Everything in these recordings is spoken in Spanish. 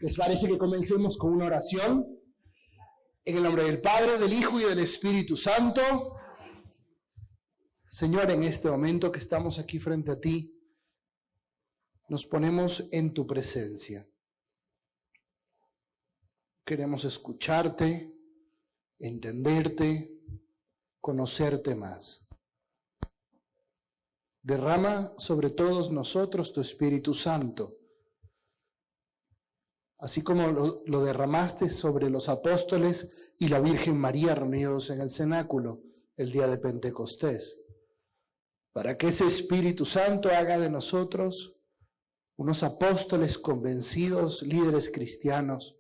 ¿Les parece que comencemos con una oración? En el nombre del Padre, del Hijo y del Espíritu Santo. Señor, en este momento que estamos aquí frente a ti, nos ponemos en tu presencia. Queremos escucharte, entenderte, conocerte más. Derrama sobre todos nosotros tu Espíritu Santo, así como lo derramaste sobre los apóstoles y la Virgen María reunidos en el cenáculo el día de Pentecostés, para que ese Espíritu Santo haga de nosotros unos apóstoles convencidos, líderes cristianos,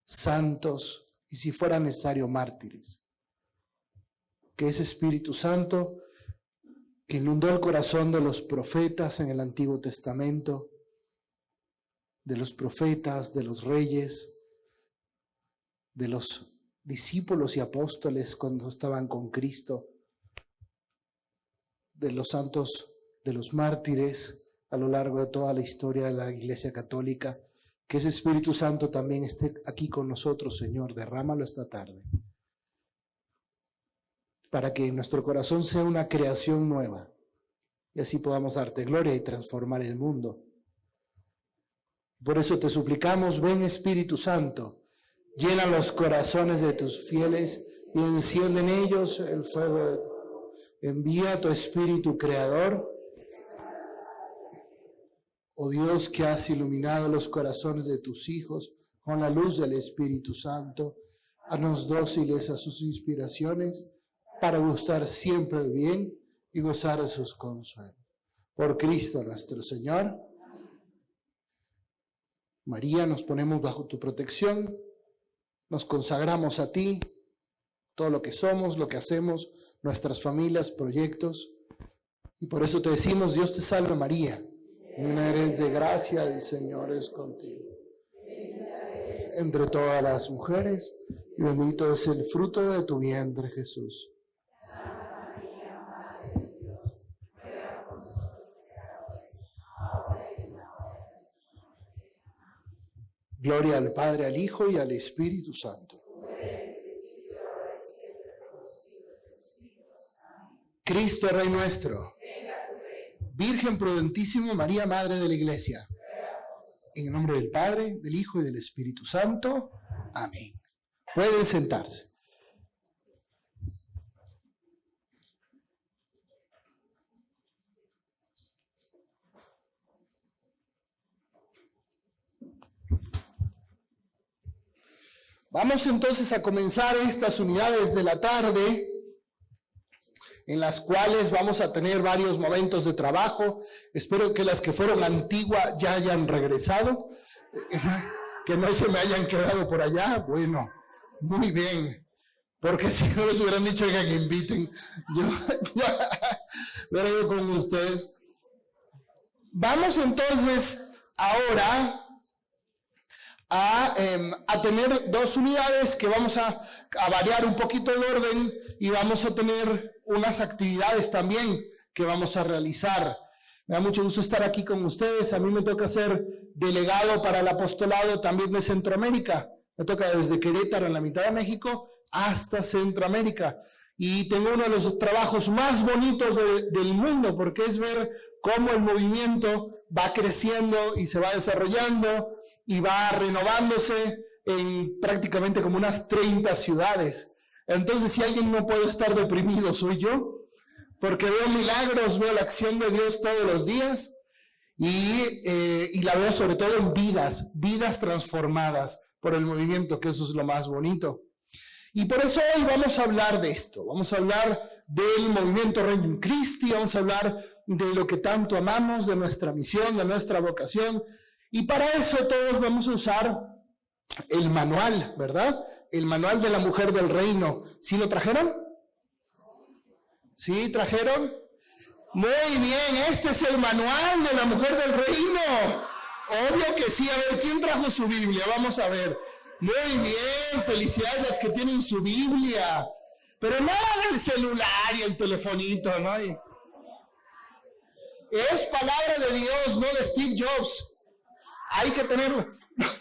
santos y, si fuera necesario, mártires. Que ese Espíritu Santo que inundó el corazón de los profetas en el Antiguo Testamento, de los profetas, de los reyes, de los discípulos y apóstoles cuando estaban con Cristo, de los santos, de los mártires a lo largo de toda la historia de la Iglesia Católica, que ese Espíritu Santo también esté aquí con nosotros, Señor. Derrámalo esta tarde, para que nuestro corazón sea una creación nueva y así podamos darte gloria y transformar el mundo. Por eso te suplicamos, ven Espíritu Santo, llena los corazones de tus fieles y enciende en ellos el fuego. Envía tu Espíritu Creador, oh Dios, que has iluminado los corazones de tus hijos con la luz del Espíritu Santo. Haznos dóciles a sus inspiraciones, para gustar siempre el bien y gozar de sus consuelos. Por Cristo nuestro Señor. María, nos ponemos bajo tu protección, nos consagramos a ti, todo lo que somos, lo que hacemos, nuestras familias, proyectos. Y por eso te decimos, Dios te salve María, llena eres de gracia, el Señor es contigo. Entre todas las mujeres, y bendito es el fruto de tu vientre, Jesús. Gloria al Padre, al Hijo y al Espíritu Santo. Cristo, Rey nuestro. Virgen prudentísima María, Madre de la Iglesia. En el nombre del Padre, del Hijo y del Espíritu Santo. Amén. Pueden sentarse. Vamos entonces a comenzar estas unidades de la tarde, en las cuales vamos a tener varios momentos de trabajo. Espero que las que fueron antiguas ya hayan regresado, que no se me hayan quedado por allá. Bueno, muy bien, porque si no les hubieran dicho que inviten, yo hubiera ido con ustedes. Vamos entonces ahora a tener dos unidades que vamos a variar un poquito el orden, y vamos a tener unas actividades también que vamos a realizar. Me da mucho gusto estar aquí con ustedes. A mí me toca ser delegado para el apostolado también de Centroamérica. Me toca desde Querétaro, en la mitad de México, hasta Centroamérica. Y tengo uno de los trabajos más bonitos del mundo, porque es ver cómo el movimiento va creciendo y se va desarrollando y va renovándose en prácticamente como unas 30 ciudades. Entonces, si alguien no puede estar deprimido, soy yo, porque veo milagros, veo la acción de Dios todos los días, y la veo sobre todo en vidas transformadas por el movimiento, que eso es lo más bonito. Y por eso hoy vamos a hablar de esto, vamos a hablar del movimiento Regnum Christi, vamos a hablar de lo que tanto amamos, de nuestra misión, de nuestra vocación, y para eso todos vamos a usar el manual, ¿verdad? El manual de la mujer del reino. ¿Sí lo trajeron? ¿Sí trajeron? Muy bien, este es el manual de la mujer del reino. Obvio que sí. A ver, ¿quién trajo su Biblia? Vamos a ver. Muy bien, felicidades a las que tienen su Biblia. Pero nada del celular y el telefonito, ¿no? Es palabra de Dios, no de Steve Jobs. Hay que tenerlo.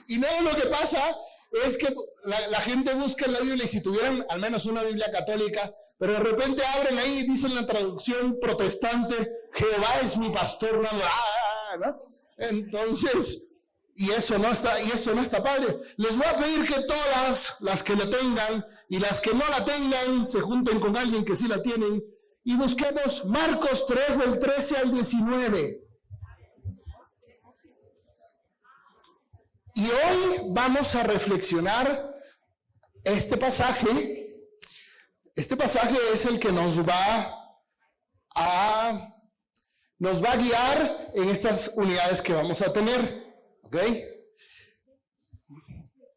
Y luego lo que pasa es que la gente busca en la Biblia, y si tuvieran al menos una Biblia católica, pero de repente abren ahí y dicen la traducción protestante, Jehová es mi pastor, ¿no? Entonces, y eso no está padre. Les voy a pedir que todas las que lo tengan y las que no la tengan se junten con alguien que sí la tienen y busquemos Marcos 3 del 13 al 19. Y hoy vamos a reflexionar este pasaje. Este pasaje es el que nos va a guiar en estas unidades que vamos a tener. ¿Ok?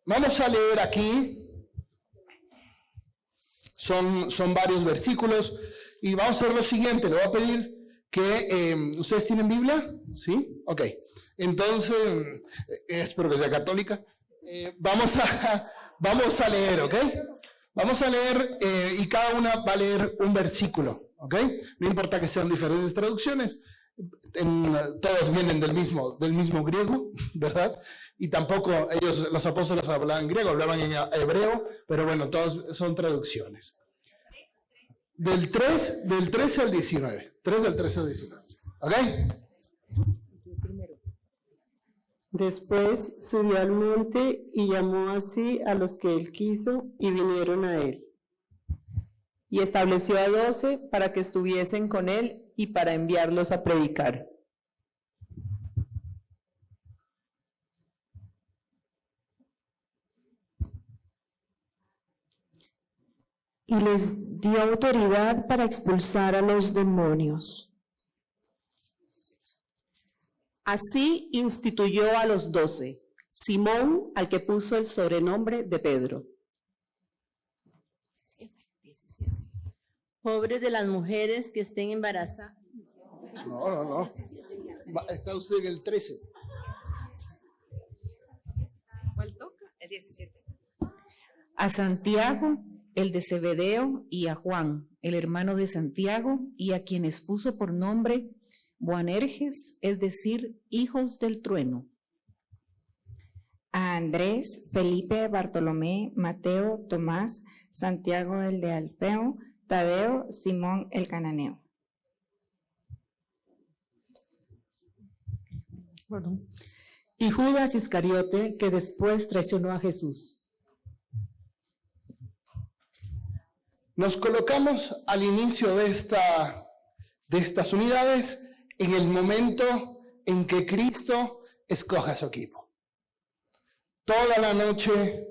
Vamos a leer aquí. Son varios versículos. Y vamos a hacer lo siguiente. Le voy a pedir que... ¿ustedes tienen Biblia? ¿Sí? Ok. Entonces, espero que sea católica. Vamos a leer, ¿ok? Vamos a leer y cada una va a leer un versículo, ¿ok? No importa que sean diferentes traducciones. Todos vienen del mismo griego, ¿verdad? Y tampoco los apóstoles hablaban griego, hablaban en hebreo, pero bueno, todos son traducciones. Del 13 al 19. 3 del 13 al 19. ¿Ok? Después subió al monte y llamó así a los que él quiso y vinieron a él. Y estableció a 12 para que estuviesen con él y para enviarlos a predicar. Y les dio autoridad para expulsar a los demonios. Así instituyó a los 12, Simón, al que puso el sobrenombre de Pedro. 17. Pobres de las mujeres que estén embarazadas. No. Está usted en el 13. ¿Cuál toca? El 17. A Santiago, el de Zebedeo, y a Juan, el hermano de Santiago, y a quienes puso por nombre Boanerges, es decir, hijos del trueno. A Andrés, Felipe, Bartolomé, Mateo, Tomás, Santiago el de Alfeo, Tadeo, Simón el cananeo. Y Judas Iscariote, que después traicionó a Jesús. Nos colocamos al inicio de estas unidades en el momento en que Cristo escoge a su equipo. Toda la noche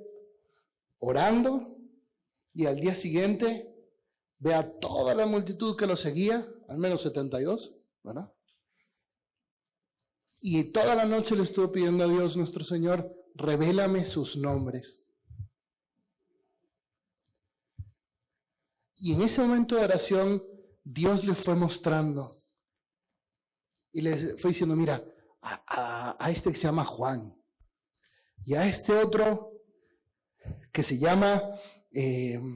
orando y al día siguiente ve a toda la multitud que lo seguía, al menos 72, ¿verdad? Y toda la noche le estuvo pidiendo a Dios nuestro Señor, revélame sus nombres. Y en ese momento de oración, Dios le fue mostrando y le fue diciendo, mira, a este que se llama Juan y a este otro que se llama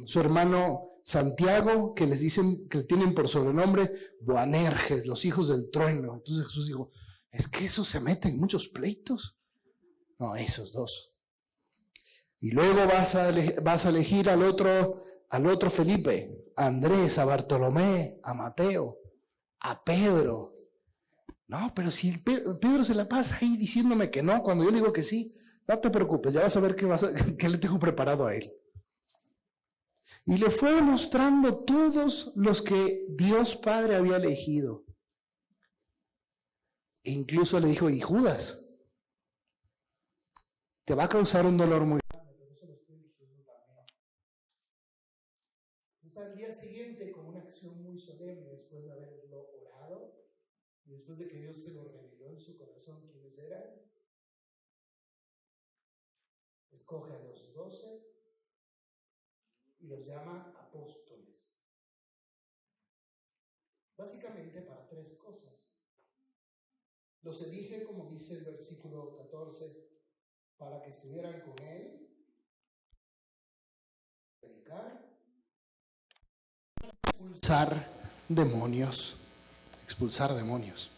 su hermano Santiago, que les dicen, que tienen por sobrenombre Boanerges, los hijos del trueno. Entonces Jesús dijo, ¿es que esos se meten en muchos pleitos? No, esos dos. Y luego vas a elegir al otro Felipe, a Andrés, a Bartolomé, a Mateo, a Pedro. No, pero si Pedro se la pasa ahí diciéndome que no, cuando yo le digo que sí, no te preocupes, ya vas a ver qué le tengo preparado a él. Y le fue mostrando todos los que Dios Padre había elegido. E incluso le dijo, y Judas, te va a causar un dolor muy grande, pero eso lo estoy eligiendo también. Entonces al día siguiente, con una acción muy solemne, después de haberlo orado, y después de que Dios se lo reveló en su corazón quiénes eran, escoge a los 12 y los llama apóstoles. Básicamente para 3 cosas. Los elige, como dice el versículo 14, para que estuvieran con él, predicar, expulsar demonios. Expulsar demonios.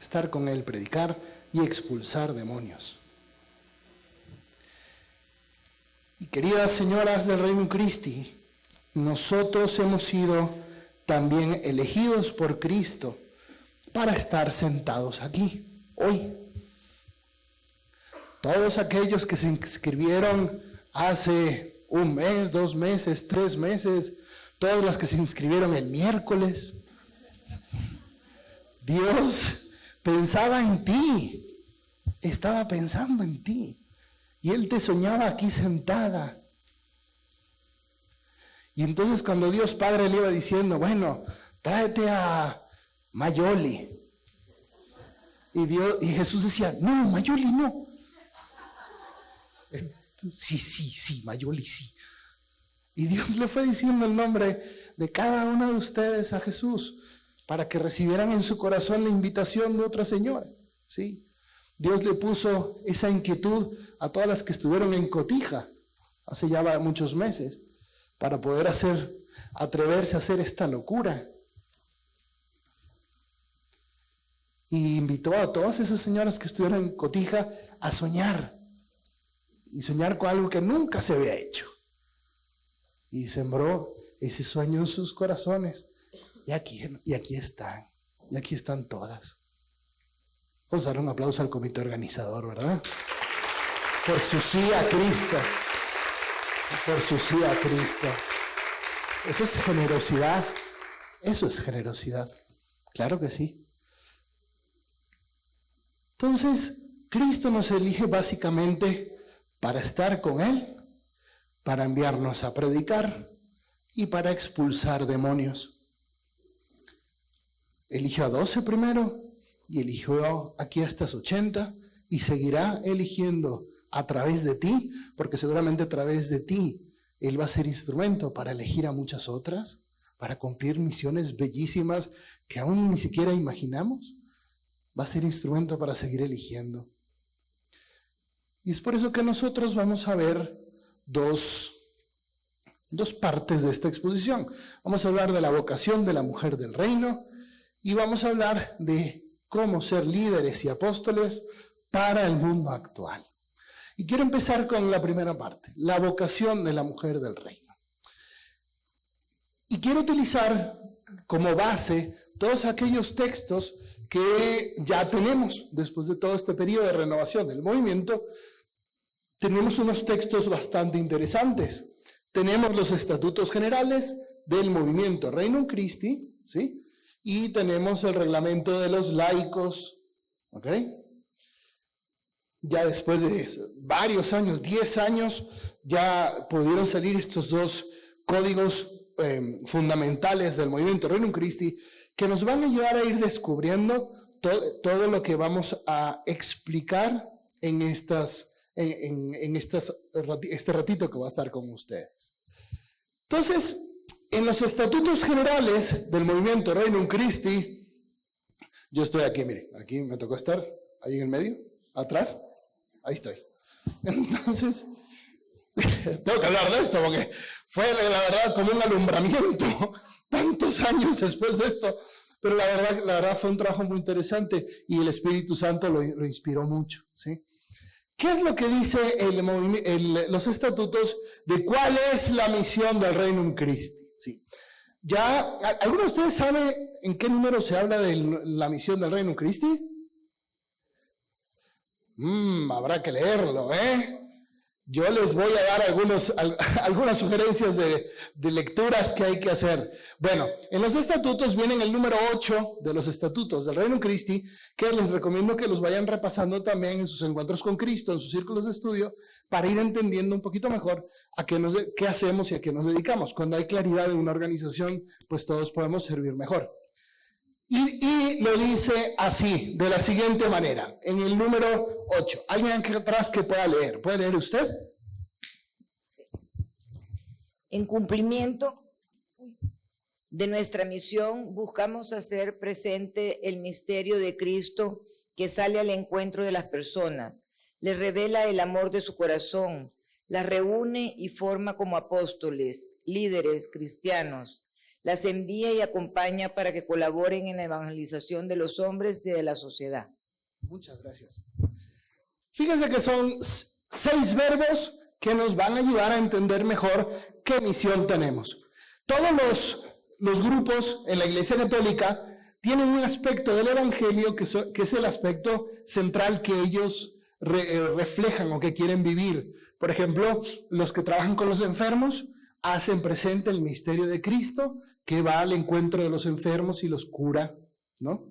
Estar con él, predicar y expulsar demonios. Queridas señoras del Reino Christi, nosotros hemos sido también elegidos por Cristo para estar sentados aquí, hoy. Todos aquellos que se inscribieron hace 1 mes, 2 meses, 3 meses, todas las que se inscribieron el miércoles, Dios pensaba en ti, estaba pensando en ti. Y Él te soñaba aquí sentada. Y entonces cuando Dios Padre le iba diciendo, bueno, tráete a Mayoli. Y Jesús decía, no, Mayoli no. Sí, Mayoli sí. Y Dios le fue diciendo el nombre de cada uno de ustedes a Jesús para que recibieran en su corazón la invitación de otra señora. ¿Sí? Dios le puso esa inquietud a todas las que estuvieron en Cotija hace ya muchos meses para poder atreverse a hacer esta locura. Y invitó a todas esas señoras que estuvieron en Cotija a soñar. Y soñar con algo que nunca se había hecho. Y sembró ese sueño en sus corazones. Y aquí están todas. Vamos a dar un aplauso al comité organizador, ¿verdad? Por su sí a Cristo. Por su sí a Cristo. Eso es generosidad. Eso es generosidad. Claro que sí. Entonces, Cristo nos elige básicamente para estar con Él, para enviarnos a predicar y para expulsar demonios. Eligió a 12 primero y eligió aquí a estas 80 y seguirá eligiendo a través de ti, porque seguramente a través de ti Él va a ser instrumento para elegir a muchas otras, para cumplir misiones bellísimas que aún ni siquiera imaginamos. Va a ser instrumento para seguir eligiendo. Y es por eso que nosotros vamos a ver dos partes de esta exposición. Vamos a hablar de la vocación de la mujer del reino y vamos a hablar de cómo ser líderes y apóstoles para el mundo actual. Y quiero empezar con la primera parte, la vocación de la mujer del reino. Y quiero utilizar como base todos aquellos textos que ya tenemos después de todo este periodo de renovación del movimiento. Tenemos unos textos bastante interesantes. Tenemos los estatutos generales del movimiento Regnum Christi, ¿sí? Y tenemos el reglamento de los laicos, ¿ok? Ya después de varios años, 10 años, ya pudieron salir estos 2 códigos fundamentales del movimiento Regnum Christi que nos van a ayudar a ir descubriendo todo lo que vamos a explicar en este ratito que va a estar con ustedes. Entonces, en los estatutos generales del movimiento Regnum Christi, yo estoy aquí, mire, aquí me tocó estar, ahí en el medio, atrás, ahí estoy. Entonces, tengo que hablar de esto porque fue la verdad como un alumbramiento, tantos años después de esto, pero la verdad fue un trabajo muy interesante y el Espíritu Santo lo inspiró mucho, ¿sí? ¿Qué es lo que dice los estatutos de cuál es la misión del Regnum Christi? ¿Sí? ¿Ya alguno de ustedes sabe en qué número se habla de la misión del Regnum Christi? Habrá que leerlo, ¿eh? Yo les voy a dar algunas sugerencias de lecturas que hay que hacer. Bueno, en los estatutos vienen el número 8 de los estatutos del Regnum Christi, que les recomiendo que los vayan repasando también en sus encuentros con Cristo, en sus círculos de estudio, para ir entendiendo un poquito mejor qué hacemos y a qué nos dedicamos. Cuando hay claridad en una organización, pues todos podemos servir mejor. Y lo dice así, de la siguiente manera, en el número 8. ¿Alguien aquí atrás que pueda leer? ¿Puede leer usted? Sí. En cumplimiento de nuestra misión, buscamos hacer presente el misterio de Cristo que sale al encuentro de las personas, les revela el amor de su corazón, las reúne y forma como apóstoles, líderes cristianos. Las envía y acompaña para que colaboren en la evangelización de los hombres y de la sociedad. Muchas gracias. Fíjense que son 6 verbos que nos van a ayudar a entender mejor qué misión tenemos. Todos los grupos en la Iglesia Católica tienen un aspecto del Evangelio que es el aspecto central que ellos reflejan o que quieren vivir. Por ejemplo, los que trabajan con los enfermos hacen presente el misterio de Cristo, que va al encuentro de los enfermos y los cura, ¿no?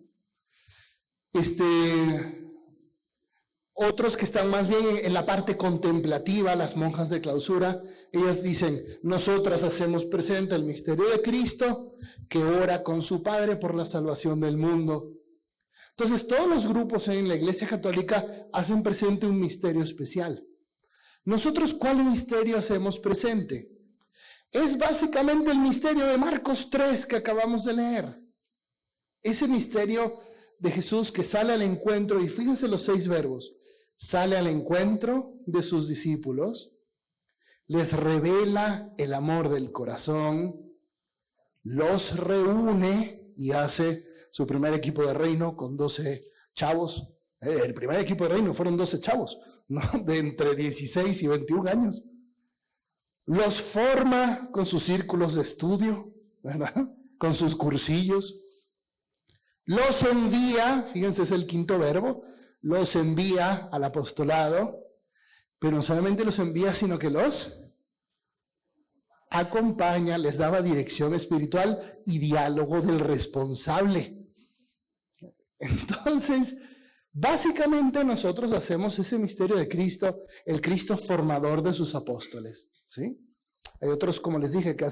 Otros que están más bien en la parte contemplativa, las monjas de clausura, ellas dicen, nosotras hacemos presente el misterio de Cristo, que ora con su Padre por la salvación del mundo. Entonces, todos los grupos en la Iglesia Católica hacen presente un misterio especial. Nosotros, ¿cuál misterio hacemos presente? Es básicamente el misterio de Marcos 3 que acabamos de leer. Ese misterio de Jesús que sale al encuentro, y fíjense los 6 verbos, sale al encuentro de sus discípulos, les revela el amor del corazón, los reúne y hace su primer equipo de reino con 12 chavos. El primer equipo de reino fueron 12 chavos, ¿no? De entre 16 y 21 años. Los forma con sus círculos de estudio, ¿verdad? Con sus cursillos. Los envía, fíjense, es el 5º verbo, los envía al apostolado, pero no solamente los envía, sino que los acompaña, les daba dirección espiritual y diálogo del responsable. Entonces, básicamente nosotros hacemos ese misterio de Cristo, el Cristo formador de sus apóstoles, ¿sí? Hay otros, como les dije, que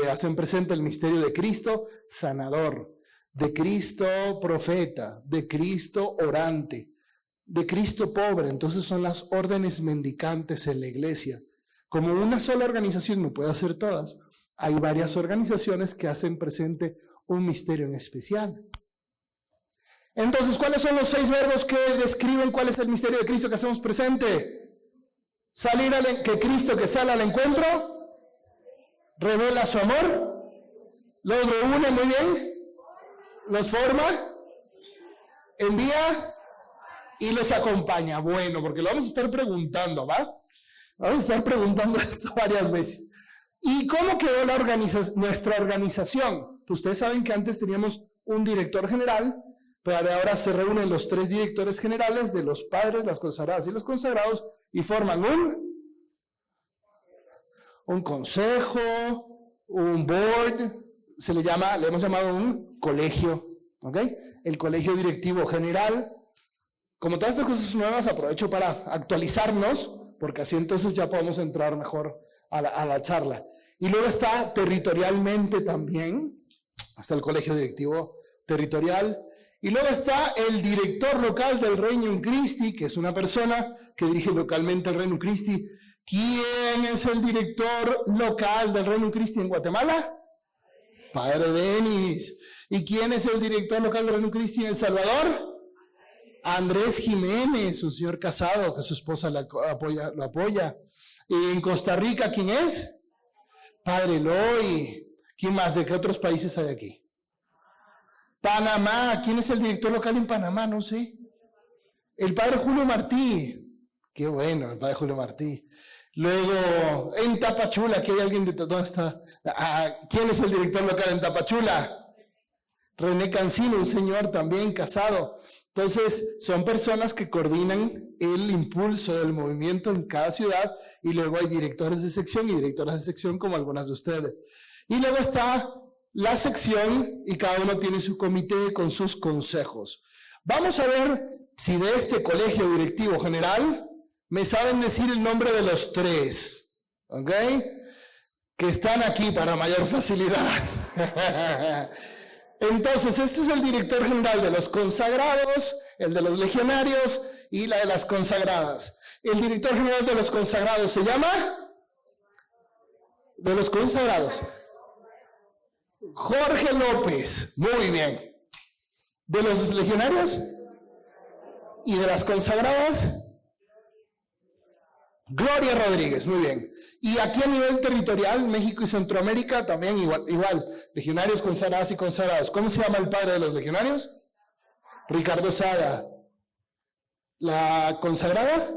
hacen presente el misterio de Cristo sanador, de Cristo profeta, de Cristo orante, de Cristo pobre. Entonces son las órdenes mendicantes en la iglesia. Como una sola organización no puede hacer todas, hay varias organizaciones que hacen presente un misterio en especial. Entonces, ¿cuáles son los 6 verbos que describen cuál es el misterio de Cristo que hacemos presente? Que Cristo que sale al encuentro, revela su amor, los reúne muy bien, los forma, envía y los acompaña. Bueno, porque lo vamos a estar preguntando, ¿va? Vamos a estar preguntando esto varias veces. ¿Y cómo quedó nuestra organización? Pues ustedes saben que antes teníamos un director general, pero ahora se reúnen los 3 directores generales de los padres, las consagradas y los consagrados y forman un consejo, un board, le hemos llamado un colegio, ¿ok? El colegio directivo general. Como todas estas cosas nuevas, aprovecho para actualizarnos, porque así entonces ya podemos entrar mejor a la charla. Y luego está territorialmente también, hasta el colegio directivo territorial. Y luego está el director local del Regnum Christi, que es una persona que dirige localmente el Regnum Christi. ¿Quién es el director local del Regnum Christi en Guatemala? Padre Denis. ¿Y quién es el director local del Regnum Christi en El Salvador? Andrés Jiménez, un señor casado que su esposa lo apoya. ¿Y en Costa Rica quién es? Padre Eloy. ¿Quién más? ¿De qué otros países hay aquí? Panamá, ¿quién es el director local en Panamá? No sé. El padre Julio Martí. Qué bueno, el padre Julio Martí. Luego, en Tapachula, aquí hay alguien de... ¿Dónde está? ¿Quién es el director local en Tapachula? René Cancino, un señor también casado. Entonces, son personas que coordinan el impulso del movimiento en cada ciudad y luego hay directores de sección y directoras de sección como algunas de ustedes. Y luego está la sección y cada uno tiene su comité con sus consejos. Vamos a ver si de este colegio directivo general me saben decir el nombre de los 3, ¿ok? Que están aquí para mayor facilidad. Entonces, este es el director general de los consagrados, el de los legionarios y la de las consagradas. El director general de los consagrados se llama... De los consagrados. Jorge López, muy bien. ¿De los legionarios? ¿Y de las consagradas? Gloria Rodríguez, muy bien. Y aquí a nivel territorial, México y Centroamérica, también igual. Legionarios, consagradas y consagrados. ¿Cómo se llama el padre de los legionarios? Ricardo Sada. ¿La consagrada?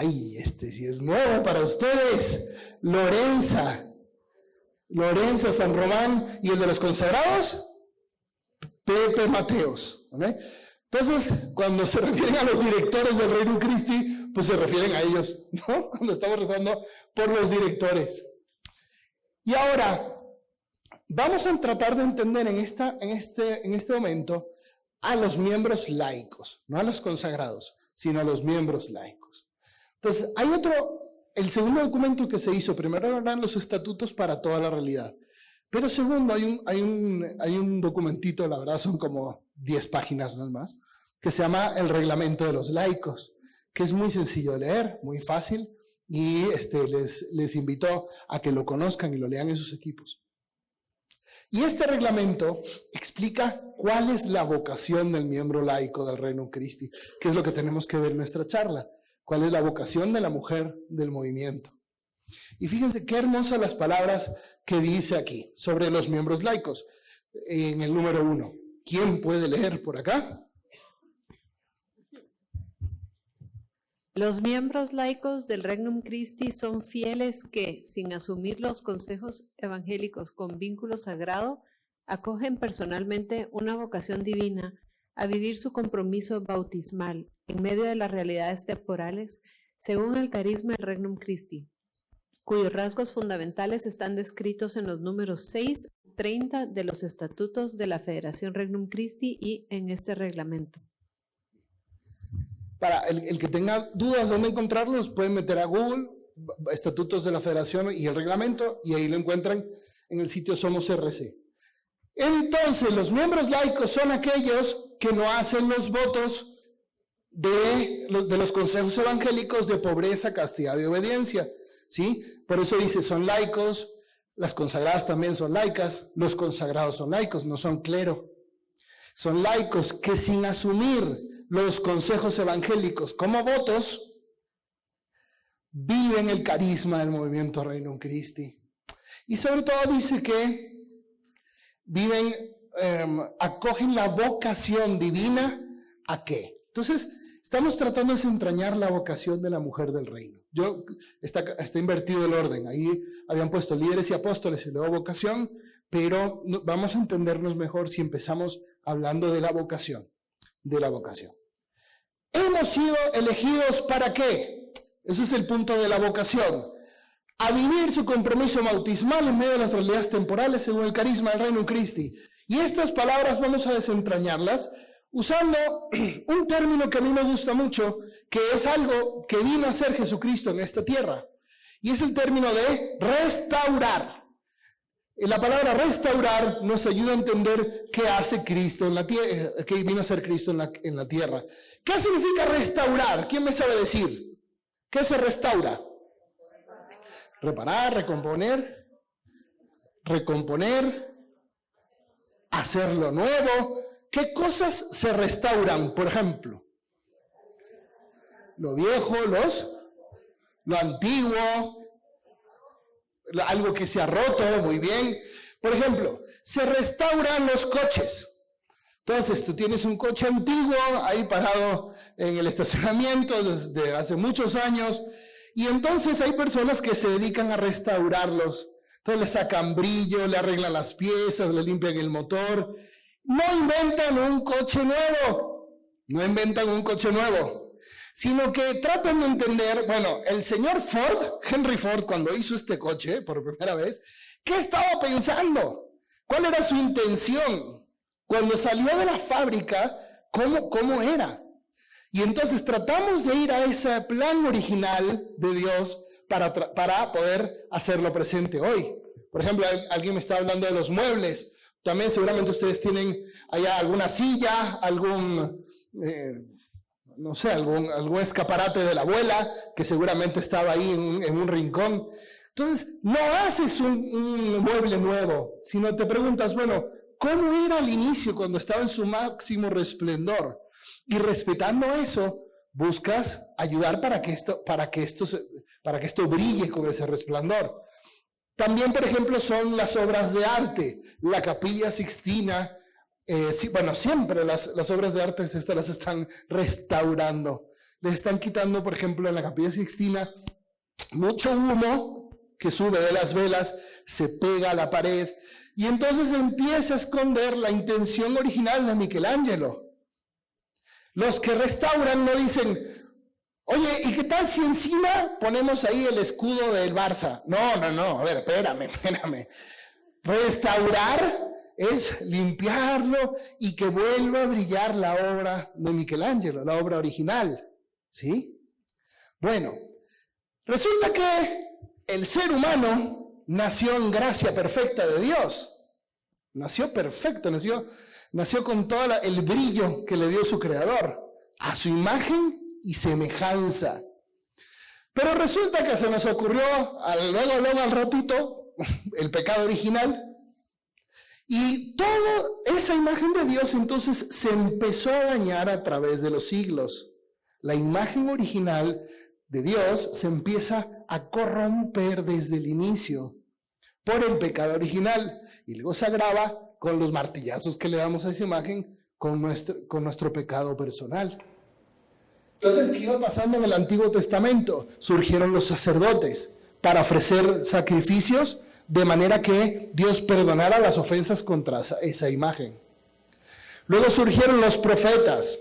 Ay, este sí es nuevo para ustedes. Lorenza San Román, y el de los consagrados, Pepe Mateos. ¿Okay? Entonces, cuando se refieren a los directores del Reino Christi, pues se refieren a ellos, ¿no? Cuando estamos rezando por los directores. Y ahora, vamos a tratar de entender en este momento a los miembros laicos, no a los consagrados, sino a los miembros laicos. Entonces, el segundo documento que se hizo, primero eran los estatutos para toda la realidad, pero segundo hay un documentito, la verdad son como 10 páginas no es más, que se llama el Reglamento de los Laicos, que es muy sencillo de leer, muy fácil, y les invito a que lo conozcan y lo lean en sus equipos. Y este reglamento explica cuál es la vocación del miembro laico del Reino Christi, que es lo que tenemos que ver en nuestra charla. ¿Cuál es la vocación de la mujer del movimiento? Y fíjense qué hermosas las palabras que dice aquí sobre los miembros laicos. En el número 1. ¿Quién puede leer por acá? Los miembros laicos del Regnum Christi son fieles que, sin asumir los consejos evangélicos con vínculo sagrado, acogen personalmente una vocación divina a vivir su compromiso bautismal en medio de las realidades temporales según el carisma del Regnum Christi, cuyos rasgos fundamentales están descritos en los números 6 y 30 de los estatutos de la Federación Regnum Christi y en este reglamento. Para el que tenga dudas dónde encontrarlos, pueden meter a Google, Estatutos de la Federación y el reglamento, y ahí lo encuentran en el sitio Somos RC. Entonces, los miembros laicos son aquellos que no hacen los votos de los consejos evangélicos de pobreza, castidad y obediencia, ¿sí? Por eso dice, son laicos, las consagradas también son laicas, los consagrados son laicos, no son clero. Son laicos que sin asumir los consejos evangélicos como votos, viven el carisma del movimiento Regnum Christi. Y sobre todo dice que acogen la vocación divina, ¿a qué? Entonces, estamos tratando de desentrañar la vocación de la mujer del reino. Está invertido el orden, ahí habían puesto líderes y apóstoles y luego vocación, pero vamos a entendernos mejor si empezamos hablando de la vocación. Hemos sido elegidos ¿para qué? Ese es el punto de la vocación. A vivir su compromiso bautismal en medio de las realidades temporales según el carisma del Reino Christi. Y estas palabras vamos a desentrañarlas usando un término que a mí me gusta mucho, que es algo que vino a hacer Jesucristo en esta tierra. Y es el término de restaurar. La palabra restaurar nos ayuda a entender qué hace Cristo en la tierra, qué vino a hacer Cristo en la tierra. ¿Qué significa restaurar? ¿Quién me sabe decir? ¿Qué se restaura? Reparar, recomponer, hacerlo nuevo. ¿Qué cosas se restauran? Por ejemplo, lo viejo, lo antiguo, algo que se ha roto, muy bien. Por ejemplo, se restauran los coches. Entonces, tú tienes un coche antiguo ahí parado en el estacionamiento desde hace muchos años, y entonces hay personas que se dedican a restaurarlos. Entonces le sacan brillo, le arreglan las piezas, le limpian el motor. No inventan un coche nuevo, sino que tratan de entender, bueno, el señor Ford, Henry Ford, cuando hizo este coche por primera vez, ¿qué estaba pensando? ¿Cuál era su intención? Cuando salió de la fábrica, ¿cómo era? Y entonces tratamos de ir a ese plan original de Dios para poder hacerlo presente hoy. Por ejemplo, alguien me está hablando de los muebles. También seguramente ustedes tienen allá alguna silla, algún escaparate de la abuela, que seguramente estaba ahí en un rincón. Entonces, no haces un mueble nuevo, sino te preguntas, bueno, ¿cómo era al inicio cuando estaba en su máximo resplendor? Y respetando eso, buscas ayudar para que esto brille con ese resplandor. También, por ejemplo, son las obras de arte. La Capilla Sixtina, siempre las obras de arte estas las están restaurando. les están quitando, por ejemplo, en la Capilla Sixtina, mucho humo que sube de las velas, se pega a la pared, y entonces empieza a esconder la intención original de Michelangelo. Los que restauran no dicen, oye, ¿y qué tal si encima ponemos ahí el escudo del Barça? No, a ver, espérame. Restaurar es limpiarlo y que vuelva a brillar la obra de Michelangelo, la obra original, ¿sí? Bueno, resulta que el ser humano nació en gracia perfecta de Dios. Nació perfecto, nació con todo el brillo que le dio su creador, a su imagen y semejanza. Pero resulta que se nos ocurrió, luego al ratito, el pecado original, y toda esa imagen de Dios entonces se empezó a dañar a través de los siglos. La imagen original de Dios se empieza a corromper desde el inicio por el pecado original, y luego se agrava con los martillazos que le damos a esa imagen con nuestro pecado personal. Entonces, ¿qué iba pasando en el Antiguo Testamento? Surgieron los sacerdotes para ofrecer sacrificios de manera que Dios perdonara las ofensas contra esa imagen. Luego surgieron los profetas.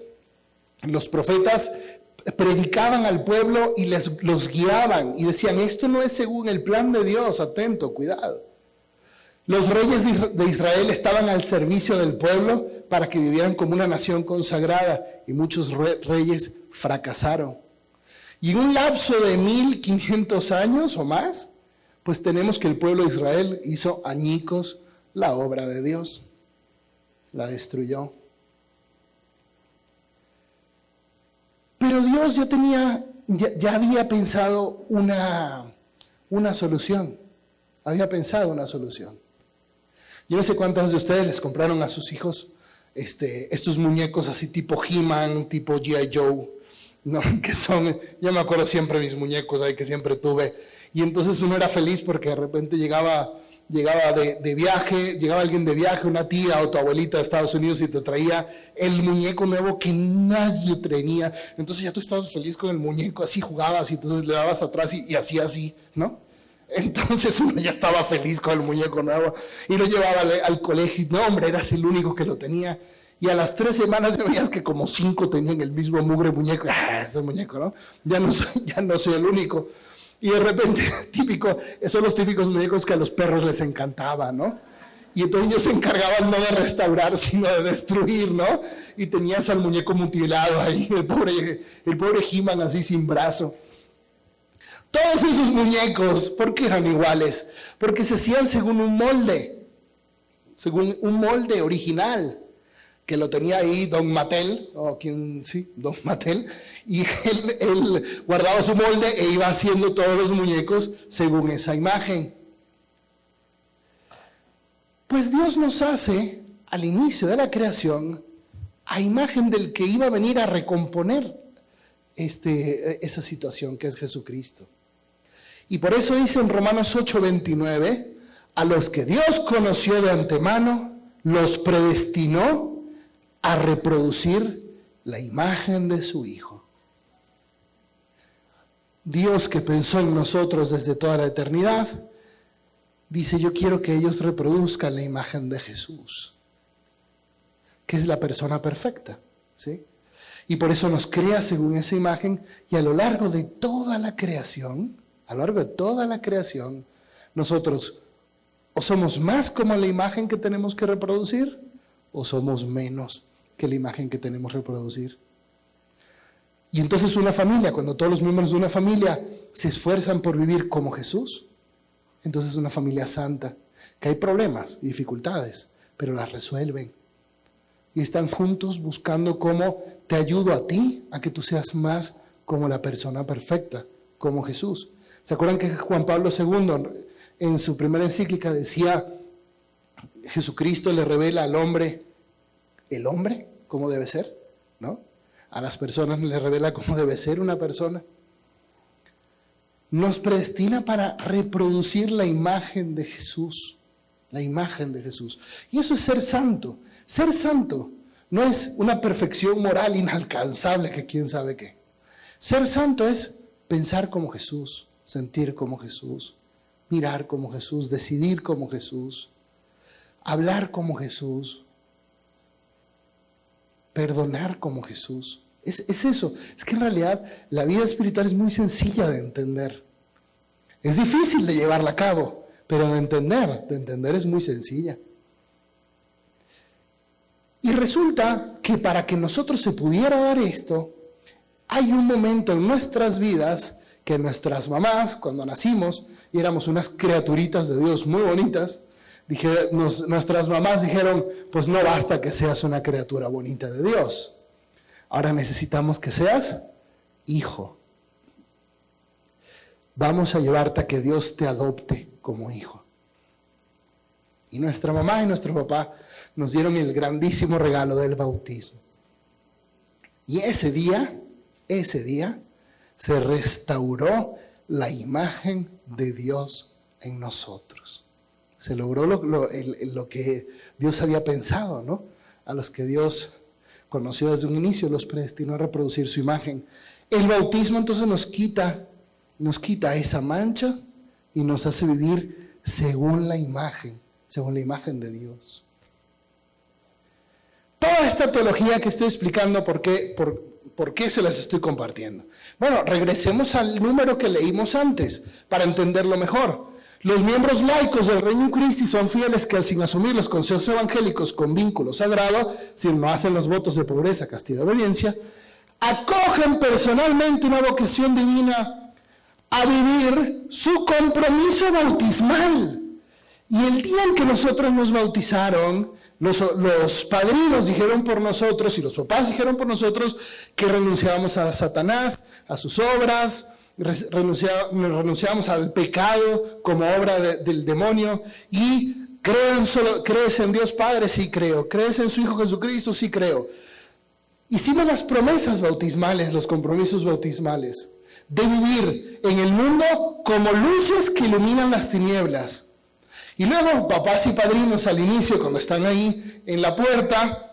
Los profetas predicaban al pueblo y los guiaban y decían, esto no es según el plan de Dios, atento, cuidado. Los reyes de Israel estaban al servicio del pueblo para que vivieran como una nación consagrada, y muchos reyes fracasaron. Y en un lapso de 1500 años o más, pues tenemos que el pueblo de Israel hizo añicos la obra de Dios, la destruyó. Pero Dios ya había pensado una solución. Había pensado una solución. Yo no sé cuántas de ustedes les compraron a sus hijos estos muñecos así tipo He-Man, tipo G.I. Joe, ¿no? Que son, yo me acuerdo siempre mis muñecos ahí que siempre tuve. Y entonces uno era feliz porque de repente llegaba de viaje, llegaba alguien de viaje, una tía o tu abuelita de Estados Unidos, y te traía el muñeco nuevo que nadie tenía. Entonces ya tú estabas feliz con el muñeco, así jugabas y entonces le dabas atrás y hacía así, ¿no? Entonces uno ya estaba feliz con el muñeco nuevo y lo llevaba al colegio. No, hombre, eras el único que lo tenía. Y a las 3 semanas ya veías que como 5 tenían el mismo mugre muñeco. Este muñeco, ¿no? Ya no soy el único. Y de repente, son los típicos muñecos que a los perros les encantaba, ¿no? Y entonces ellos se encargaban no de restaurar, sino de destruir, ¿no? Y tenías al muñeco mutilado ahí, el pobre He-Man así sin brazo. Todos esos muñecos, ¿por qué eran iguales? Porque se hacían según un molde original, que lo tenía ahí Don Mattel, Don Mattel, y él guardaba su molde e iba haciendo todos los muñecos según esa imagen. Pues Dios nos hace, al inicio de la creación, a imagen del que iba a venir a recomponer esa situación, que es Jesucristo. Y por eso dice en Romanos 8:29, a los que Dios conoció de antemano, los predestinó a reproducir la imagen de su Hijo. Dios, que pensó en nosotros desde toda la eternidad, dice, yo quiero que ellos reproduzcan la imagen de Jesús, que es la persona perfecta, ¿sí? Y por eso nos crea según esa imagen, y a lo largo de toda la creación, nosotros o somos más como la imagen que tenemos que reproducir, o somos menos que la imagen que tenemos que reproducir. Y entonces una familia, cuando todos los miembros de una familia se esfuerzan por vivir como Jesús, entonces es una familia santa, que hay problemas y dificultades, pero las resuelven. Y están juntos buscando cómo te ayudo a ti, a que tú seas más como la persona perfecta, como Jesús. ¿Se acuerdan que Juan Pablo II, en su primera encíclica, decía, Jesucristo le revela al hombre, el hombre, cómo debe ser, ¿no? A las personas le revela cómo debe ser una persona. Nos predestina para reproducir la imagen de Jesús, la imagen de Jesús. Y eso es ser santo. Ser santo no es una perfección moral inalcanzable que quién sabe qué. Ser santo es pensar como Jesús, sentir como Jesús, mirar como Jesús, decidir como Jesús, hablar como Jesús, perdonar como Jesús. Es eso. Es que en realidad la vida espiritual es muy sencilla de entender. Es difícil de llevarla a cabo, pero de entender es muy sencilla. Y resulta que para que nosotros se pudiera dar esto, hay un momento en nuestras vidas que nuestras mamás, cuando nacimos y éramos unas criaturitas de Dios muy bonitas, nuestras mamás dijeron, pues no basta que seas una criatura bonita de Dios. Ahora necesitamos que seas hijo. Vamos a llevarte a que Dios te adopte como hijo. Y nuestra mamá y nuestro papá nos dieron el grandísimo regalo del bautismo. Y ese día se restauró la imagen de Dios en nosotros. Se logró lo que Dios había pensado, ¿no? A los que Dios conoció desde un inicio, los predestinó a reproducir su imagen. El bautismo entonces nos quita esa mancha y nos hace vivir según la imagen de Dios. Toda esta teología que estoy explicando, ¿por qué se las estoy compartiendo? Bueno, regresemos al número que leímos antes, para entenderlo mejor. Los miembros laicos del Regnum Christi son fieles que sin asumir los consejos evangélicos con vínculo sagrado, si no hacen los votos de pobreza, castidad y obediencia, acogen personalmente una vocación divina a vivir su compromiso bautismal. Y el día en que nosotros nos bautizaron, los padrinos dijeron por nosotros y los papás dijeron por nosotros que renunciábamos a Satanás, a sus obras, renunciábamos al pecado como obra del demonio y crees en Dios Padre, sí creo, crees en su Hijo Jesucristo, sí creo. Hicimos las promesas bautismales, los compromisos bautismales, de vivir en el mundo como luces que iluminan las tinieblas. Y luego, papás y padrinos al inicio, cuando están ahí en la puerta,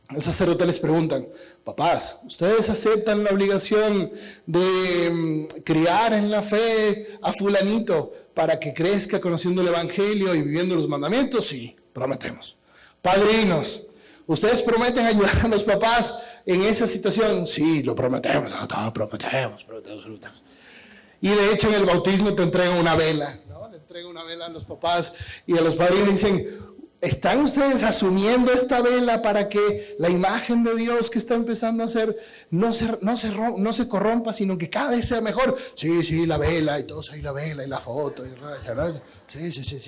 el sacerdote les preguntan, papás, ¿ustedes aceptan la obligación de criar en la fe a fulanito para que crezca conociendo el Evangelio y viviendo los mandamientos? Sí, prometemos. Padrinos, ¿ustedes prometen ayudar a los papás en esa situación? Sí, lo prometemos. Prometemos. Y de hecho en el bautismo te entregan una vela, ¿no? Le entregan una vela a los papás y a los padrinos dicen, ¿están ustedes asumiendo esta vela para que la imagen de Dios que está empezando a hacer no se corrompa, sino que cada vez sea mejor? Sí, la vela, y todos ahí la vela, y la foto, y raya. Sí. Esas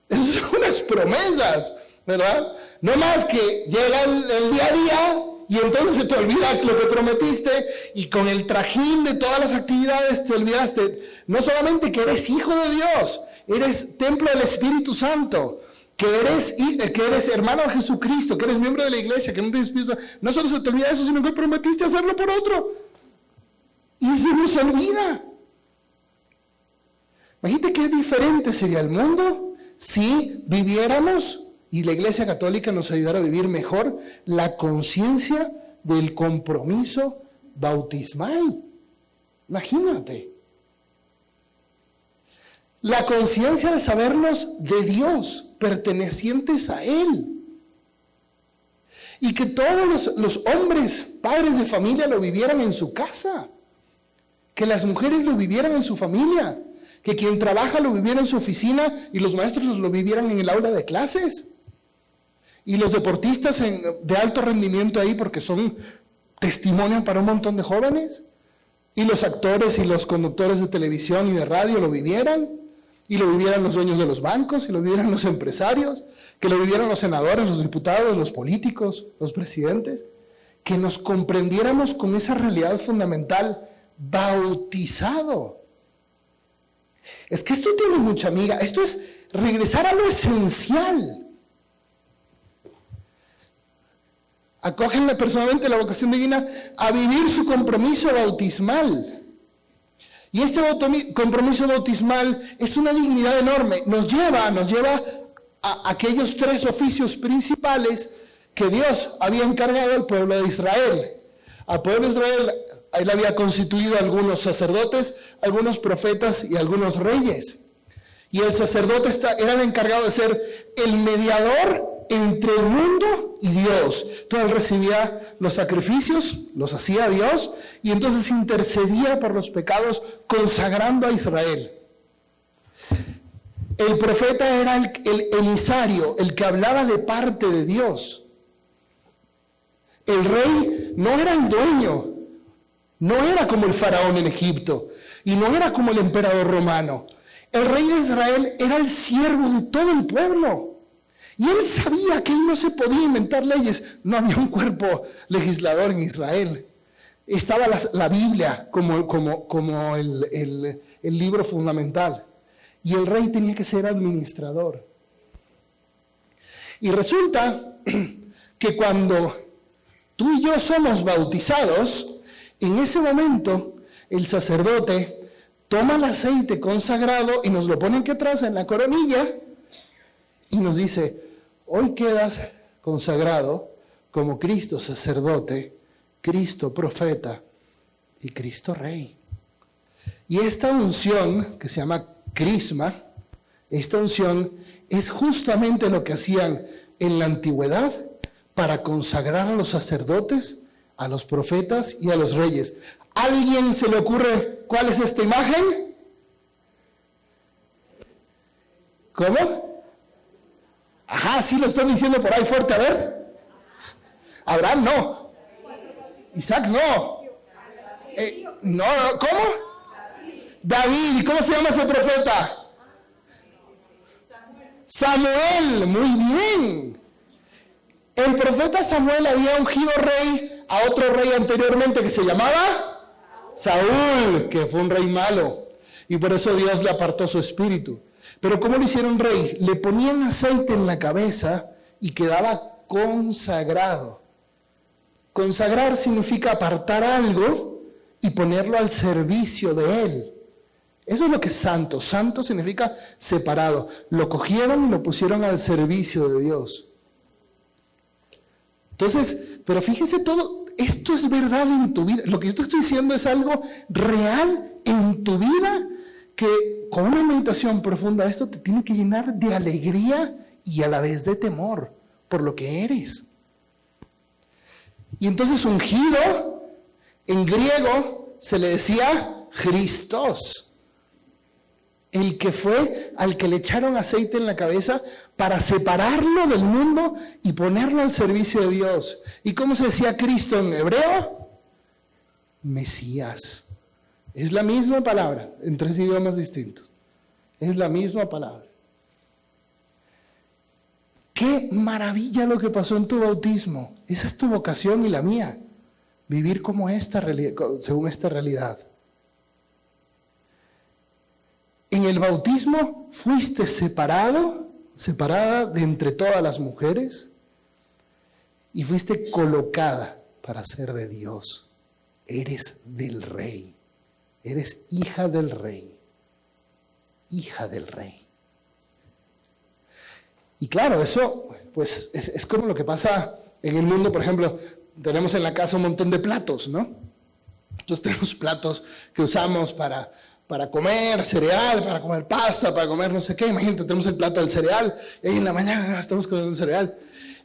son unas promesas, ¿verdad? No más que llega el día a día, y entonces se te olvida lo que prometiste, y con el trajín de todas las actividades te olvidaste, no solamente que eres hijo de Dios, eres templo del Espíritu Santo, que eres hermano de Jesucristo, que eres miembro de la iglesia, que no te despides. No solo se te olvida eso, sino que prometiste hacerlo por otro. Y se nos olvida. Imagínate qué diferente sería el mundo si viviéramos, y la Iglesia Católica nos ayudara a vivir mejor, la conciencia del compromiso bautismal. Imagínate. La conciencia de sabernos de Dios, pertenecientes a Él. Y que todos los hombres, padres de familia, lo vivieran en su casa. Que las mujeres lo vivieran en su familia. Que quien trabaja lo viviera en su oficina y los maestros lo vivieran en el aula de clases. Y los deportistas de alto rendimiento ahí, porque son testimonio para un montón de jóvenes. Y los actores y los conductores de televisión y de radio lo vivieran. Y lo vivieran los dueños de los bancos, y lo vivieran los empresarios, que lo vivieran los senadores, los diputados, los políticos, los presidentes, que nos comprendiéramos con esa realidad fundamental, bautizado. Es que esto tiene mucha amiga, esto es regresar a lo esencial. Acógenle personalmente la vocación divina a vivir su compromiso bautismal. Y este compromiso bautismal es una dignidad enorme. Nos lleva a aquellos 3 oficios principales que Dios había encargado al pueblo de Israel. Al pueblo de Israel él había constituido algunos sacerdotes, algunos profetas y algunos reyes. Y el sacerdote era el encargado de ser el mediador entre el mundo y Dios. Entonces él recibía los sacrificios, los hacía a Dios, y entonces intercedía por los pecados, consagrando a Israel. El profeta era el emisario, el que hablaba de parte de Dios. El rey no era el dueño, no era como el faraón en Egipto, y no era como el emperador romano. El rey de Israel era el siervo de todo el pueblo. Y él sabía que él no se podía inventar leyes. No había un cuerpo legislador en Israel. Estaba la Biblia como el libro fundamental. Y el rey tenía que ser administrador. Y resulta que cuando tú y yo somos bautizados, en ese momento el sacerdote toma el aceite consagrado y nos lo pone aquí atrás en la coronilla y nos dice: hoy quedas consagrado como Cristo sacerdote, Cristo profeta y Cristo rey. Y esta unción, que se llama crisma, esta unción es justamente lo que hacían en la antigüedad para consagrar a los sacerdotes, a los profetas y a los reyes. ¿A alguien se le ocurre cuál es esta imagen? ¿Cómo? Ajá, sí lo están diciendo por ahí fuerte, a ver. Abraham no. Isaac no. No, ¿cómo? David. ¿Y cómo se llama ese profeta? Samuel. Muy bien. El profeta Samuel había ungido rey a otro rey anteriormente que se llamaba Saúl, que fue un rey malo, y por eso Dios le apartó su espíritu. Pero ¿cómo lo hicieron rey? Le ponían aceite en la cabeza y quedaba consagrado. Consagrar significa apartar algo y ponerlo al servicio de él. Eso es lo que es santo. Santo significa separado. Lo cogieron y lo pusieron al servicio de Dios. Entonces, pero fíjese todo, esto es verdad en tu vida. Lo que yo te estoy diciendo es algo real en tu vida, que con una meditación profunda esto te tiene que llenar de alegría y a la vez de temor por lo que eres. Y entonces ungido, en griego se le decía Christos. El que fue al que le echaron aceite en la cabeza para separarlo del mundo y ponerlo al servicio de Dios. ¿Y cómo se decía Cristo en hebreo? Mesías. Es la misma palabra, en 3 idiomas distintos. Es la misma palabra. ¡Qué maravilla lo que pasó en tu bautismo! Esa es tu vocación y la mía. Vivir como según esta realidad. En el bautismo fuiste separada de entre todas las mujeres, y fuiste colocada para ser de Dios. Eres del Rey. Eres hija del Rey. Hija del Rey. Y claro, eso pues es como lo que pasa en el mundo. Por ejemplo, tenemos en la casa un montón de platos, ¿no? Entonces tenemos platos que usamos para comer cereal, para comer pasta, para comer no sé qué. Imagínate, tenemos el plato del cereal y ahí en la mañana estamos comiendo el cereal.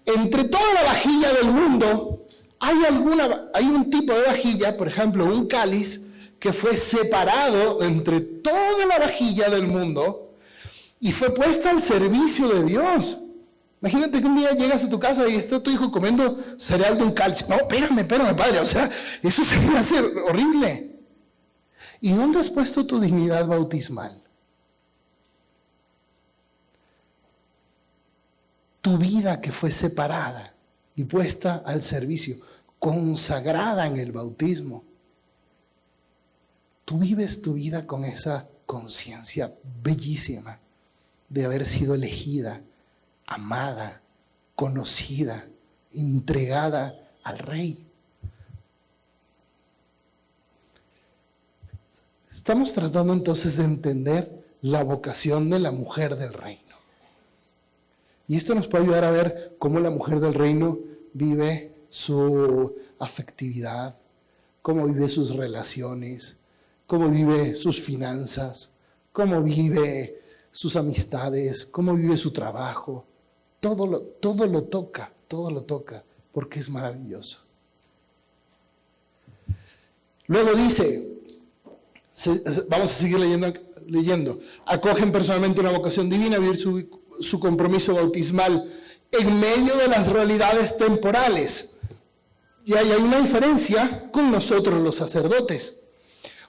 Entre toda la vajilla del mundo hay un tipo de vajilla, por ejemplo, un cáliz que fue separado entre toda la vajilla del mundo y fue puesta al servicio de Dios. Imagínate que un día llegas a tu casa y está tu hijo comiendo cereal de un cáliz. No, espérame, padre, o sea, eso se me hace horrible. ¿Y dónde has puesto tu dignidad bautismal? Tu vida que fue separada y puesta al servicio, consagrada en el bautismo. Tú vives tu vida con esa conciencia bellísima de haber sido elegida, amada, conocida, entregada al Rey. Estamos tratando entonces de entender la vocación de la mujer del reino. Y esto nos puede ayudar a ver cómo la mujer del reino vive su afectividad, cómo vive sus relaciones, cómo vive sus finanzas, cómo vive sus amistades, cómo vive su trabajo. Todo lo toca, porque es maravilloso. Luego dice, vamos a seguir leyendo. Acogen personalmente una vocación divina, vivir su compromiso bautismal en medio de las realidades temporales. Y ahí hay una diferencia con nosotros los sacerdotes,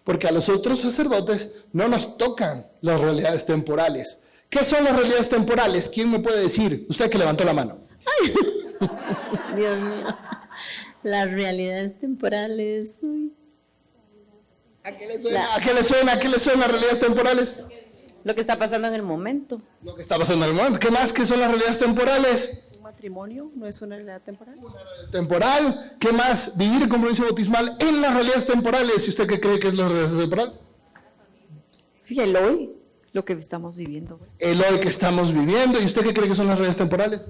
porque a los otros sacerdotes no nos tocan las realidades temporales. ¿Qué son las realidades temporales? ¿Quién me puede decir? Usted que levantó la mano. Dios mío. Las realidades temporales. Uy. ¿A qué le suena? ¿A qué le suena? ¿A qué le suenan las realidades temporales? Lo que está pasando en el momento. Lo que está pasando en el momento. ¿Qué más que son las realidades temporales? ¿Un matrimonio no es una realidad temporal? Temporal. ¿Qué más? Vivir el compromiso bautismal en las realidades temporales. ¿Y usted qué cree que es las realidades temporales? Sí, el hoy, lo que estamos viviendo. El hoy que estamos viviendo. ¿Y usted qué cree que son las realidades temporales?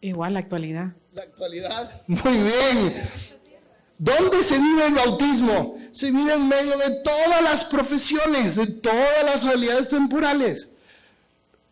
Igual la actualidad. La actualidad. Muy bien. ¿Dónde se vive el bautismo? Se vive en medio de todas las profesiones, de todas las realidades temporales.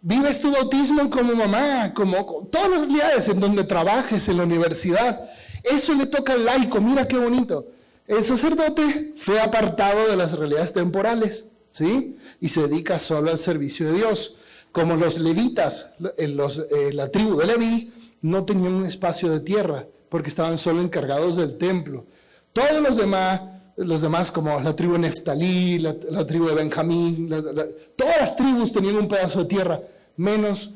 Vives tu bautismo como mamá, como todas las realidades en donde trabajes, en la universidad. Eso le toca al laico, mira qué bonito. El sacerdote fue apartado de las realidades temporales, ¿sí? Y se dedica solo al servicio de Dios. Como los levitas, la tribu de Leví, no tenían un espacio de tierra, porque estaban solo encargados del templo. Todos los demás como la tribu de Neftalí, la tribu de Benjamín, todas las tribus tenían un pedazo de tierra, menos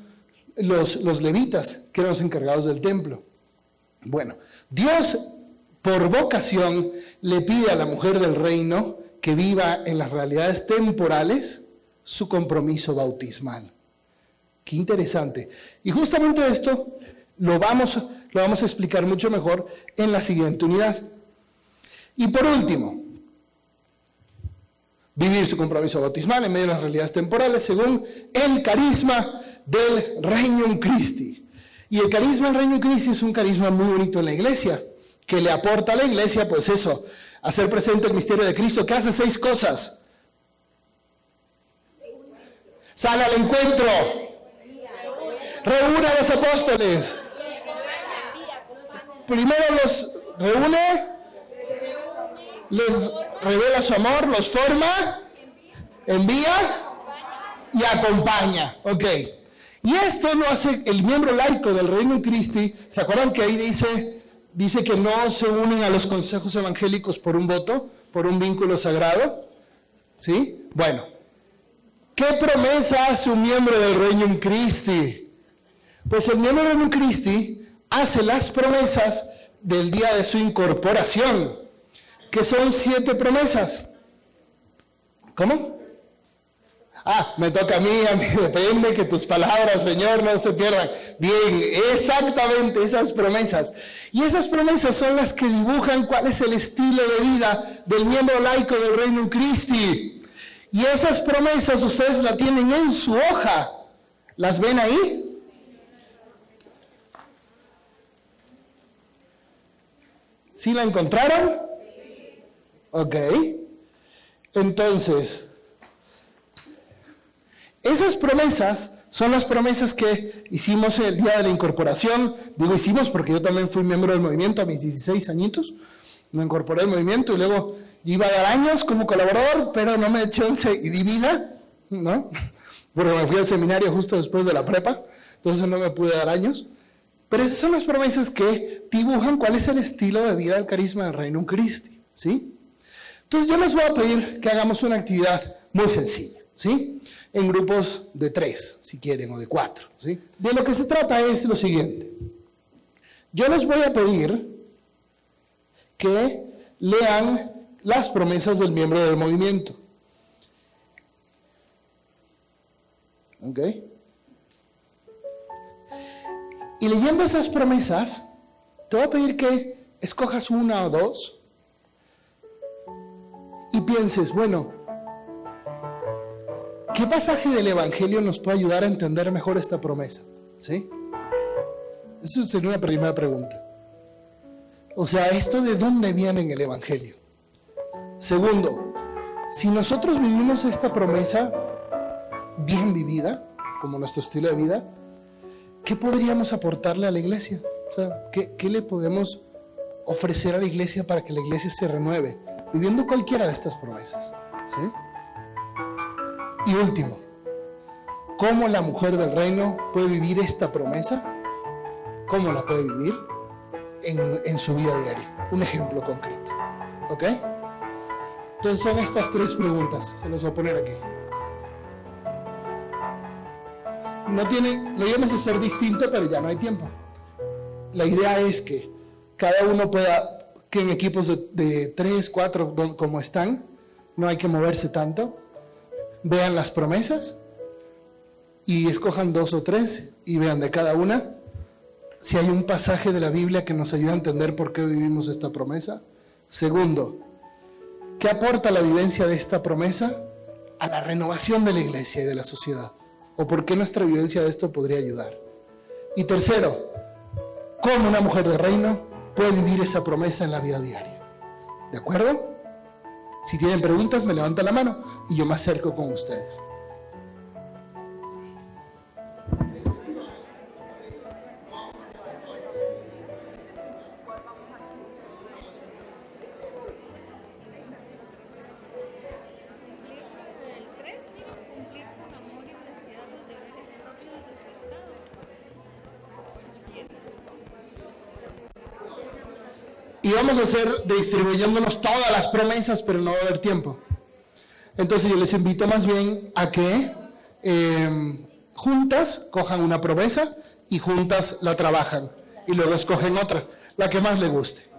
los levitas, que eran los encargados del templo. Bueno, Dios, por vocación, le pide a la mujer del reino que viva en las realidades temporales su compromiso bautismal. Qué interesante. Y justamente esto lo vamos a explicar mucho mejor en la siguiente unidad. Y por último, vivir su compromiso bautismal en medio de las realidades temporales según el carisma del Regnum Christi. Y el carisma del Regnum Christi es un carisma muy bonito en la iglesia, que le aporta a la iglesia, pues eso, hacer presente el misterio de Cristo, que hace 6 cosas. Sale al encuentro, reúne a los apóstoles. Primero los reúne, les revela su amor, los forma, envía y acompaña. Ok. Y esto lo hace el miembro laico del Regnum Christi. ¿Se acuerdan que ahí dice que no se unen a los consejos evangélicos por un voto, por un vínculo sagrado? ¿Sí? Bueno, ¿qué promesa hace un miembro del Regnum Christi? Pues el miembro del Regnum Christi hace las promesas del día de su incorporación, que son 7 promesas. ¿Cómo? Me toca a mí depende que tus palabras, Señor, no se pierdan. Bien, exactamente esas promesas. Y esas promesas son las que dibujan cuál es el estilo de vida del miembro laico del Regnum Christi. Y esas promesas ustedes las tienen en su hoja. ¿Las ven ahí? ¿Sí la encontraron? Ok. Entonces, esas promesas son las promesas que hicimos el día de la incorporación. Digo hicimos porque yo también fui miembro del movimiento a mis 16 añitos. Me incorporé al movimiento y luego iba a dar años como colaborador, pero no me eché y di vida, ¿no? Porque me fui al seminario justo después de la prepa, entonces no me pude dar años. Pero esas son las promesas que dibujan cuál es el estilo de vida del carisma del Regnum Christi, ¿sí? Entonces yo les voy a pedir que hagamos una actividad muy sencilla, ¿sí? En grupos de 3, si quieren, o de 4, ¿sí? De lo que se trata es lo siguiente. Yo les voy a pedir que lean las promesas del miembro del movimiento. ¿Ok? Y leyendo esas promesas, te voy a pedir que escojas 1 o 2 y pienses, bueno, ¿qué pasaje del Evangelio nos puede ayudar a entender mejor esta promesa? ¿Sí? Esa sería una primera pregunta. O sea, ¿esto de dónde viene en el Evangelio? Segundo, si nosotros vivimos esta promesa bien vivida, como nuestro estilo de vida, ¿qué podríamos aportarle a la iglesia? O sea, ¿qué le podemos ofrecer a la iglesia para que la iglesia se renueve? Viviendo cualquiera de estas promesas, ¿sí? Y último, ¿cómo la mujer del reino puede vivir esta promesa? ¿Cómo la puede vivir en su vida diaria? Un ejemplo concreto, ¿ok? Entonces son estas 3 preguntas, se las voy a poner aquí. Lo íbamos a hacer distinto, pero ya no hay tiempo. La idea es que cada uno pueda, que en equipos de 3, 4, como están, no hay que moverse tanto, vean las promesas y escojan 2 o 3 y vean de cada una si hay un pasaje de la Biblia que nos ayude a entender por qué vivimos esta promesa. Segundo, ¿qué aporta la vivencia de esta promesa a la renovación de la iglesia y de la sociedad? ¿O por qué nuestra vivencia de esto podría ayudar? Y tercero, ¿cómo una mujer de reino puede vivir esa promesa en la vida diaria? ¿De acuerdo? Si tienen preguntas, me levantan la mano y yo me acerco con ustedes. Y vamos a hacer distribuyéndonos todas las promesas, pero no va a haber tiempo. Entonces yo les invito más bien a que juntas cojan una promesa y juntas la trabajan. Y luego escogen otra, la que más les guste.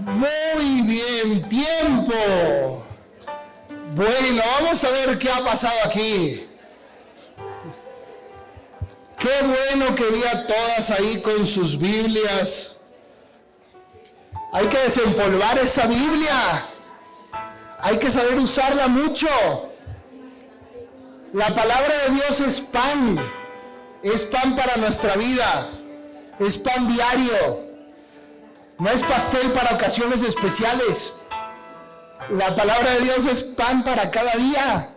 Muy bien, tiempo. Bueno, vamos a ver qué ha pasado aquí. Qué bueno que vi a todas ahí con sus Biblias. Hay que desempolvar esa Biblia. Hay que saber usarla mucho. La palabra de Dios es pan para nuestra vida, es pan diario, no es pastel para ocasiones especiales. La palabra de Dios es pan para cada día.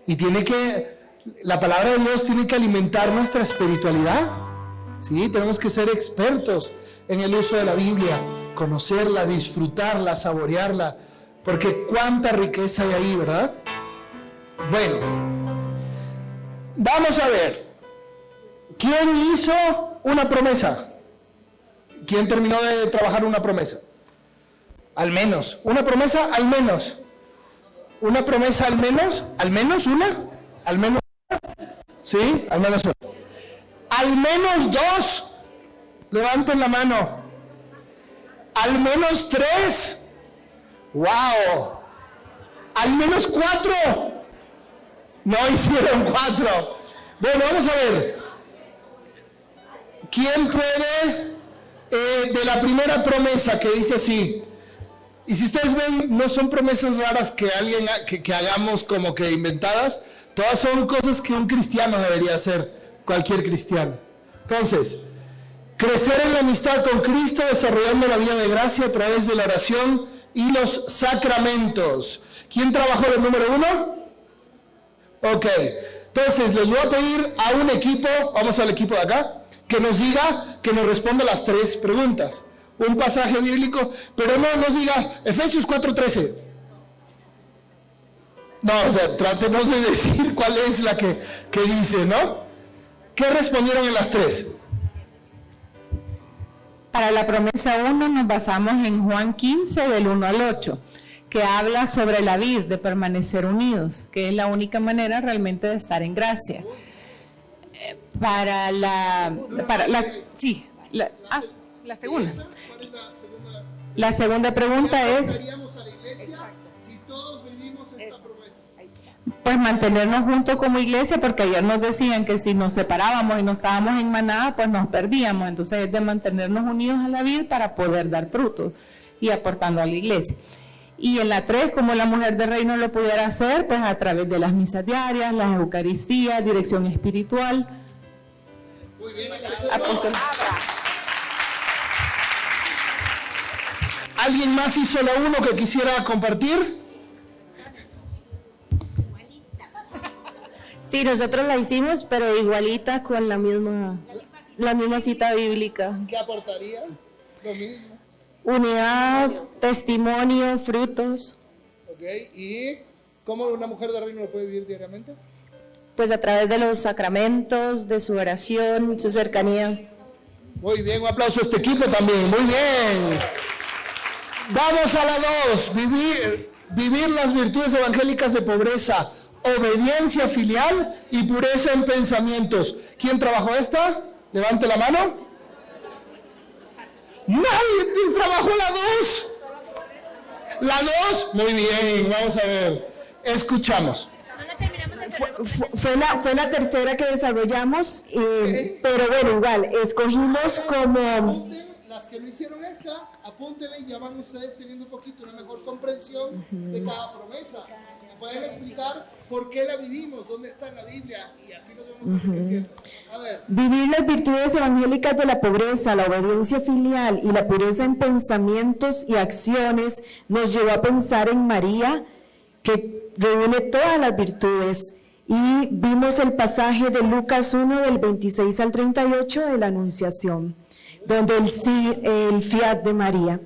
Y la palabra de Dios tiene que alimentar nuestra espiritualidad. Sí, tenemos que ser expertos en el uso de la Biblia, conocerla, disfrutarla, saborearla, porque cuánta riqueza hay ahí, ¿verdad? Bueno, vamos a ver. ¿Quién hizo una promesa? ¿Quién terminó de trabajar una promesa? Al menos. ¿Una promesa? Al menos. ¿Una promesa al menos? ¿Al menos una? ¿Al menos una? ¿Sí? Al menos una. ¿Al menos dos? Levanten la mano. ¿Al menos tres? ¡Wow! ¿Al menos cuatro? No hicieron cuatro. Bueno, vamos a ver. ¿Quién puede de la primera promesa que dice así? Y si ustedes ven, no son promesas raras que que hagamos como que inventadas. Todas son cosas que un cristiano debería hacer, cualquier cristiano. Entonces, crecer en la amistad con Cristo, desarrollando la vida de gracia a través de la oración y los sacramentos. ¿Quién trabajó el número 1? Ok, entonces les voy a pedir a un equipo, vamos al equipo de acá, que nos diga, que nos responda las 3 preguntas. Un pasaje bíblico, pero no nos diga Efesios 4:13. No, o sea, tratemos de decir cuál es la que dice, ¿no? ¿Qué respondieron en las 3? Para la promesa 1 nos basamos en Juan 15, del 1 al 8, que habla sobre la vid, de permanecer unidos, que es la única manera realmente de estar en gracia. La segunda. La segunda pregunta es, pues mantenernos juntos como iglesia, porque ayer nos decían que si nos separábamos y no estábamos en manada, pues nos perdíamos. Entonces es de mantenernos unidos a la vid para poder dar frutos y aportando a la iglesia. Y en la 3, como la mujer de reino lo pudiera hacer, pues a través de las misas diarias, las eucaristías, dirección espiritual. Muy bien. ¿Alguien más hizo la 1 que quisiera compartir? Sí, nosotros la hicimos, pero igualita con la misma cita bíblica. ¿Qué aportaría? Lo mismo. Unidad, testimonio, frutos. Ok, ¿y cómo una mujer de reino lo puede vivir diariamente? Pues a través de los sacramentos, de su oración, su cercanía. Muy bien, un aplauso a este equipo también, muy bien. Vamos a la 2, vivir las virtudes evangélicas de pobreza, obediencia filial y pureza en pensamientos. ¿Quién trabajó esta? Levante la mano. ¡Nadie trabajó la 2! La 2, muy bien, vamos a ver. Escuchamos. Fue la tercera que desarrollamos, pero bueno, igual, escogimos como... Apunten, las que no hicieron esta, apúntenle y ya van ustedes teniendo un poquito una mejor comprensión de cada promesa. Pueden explicar por qué la vivimos, dónde está en la Biblia, y así nos vamos enriqueciendo. A ver. Vivir las virtudes evangélicas de la pobreza, la obediencia filial y la pureza en pensamientos y acciones nos llevó a pensar en María, que reúne todas las virtudes, y vimos el pasaje de Lucas 1 del 26 al 38 de la Anunciación, donde el fiat de María.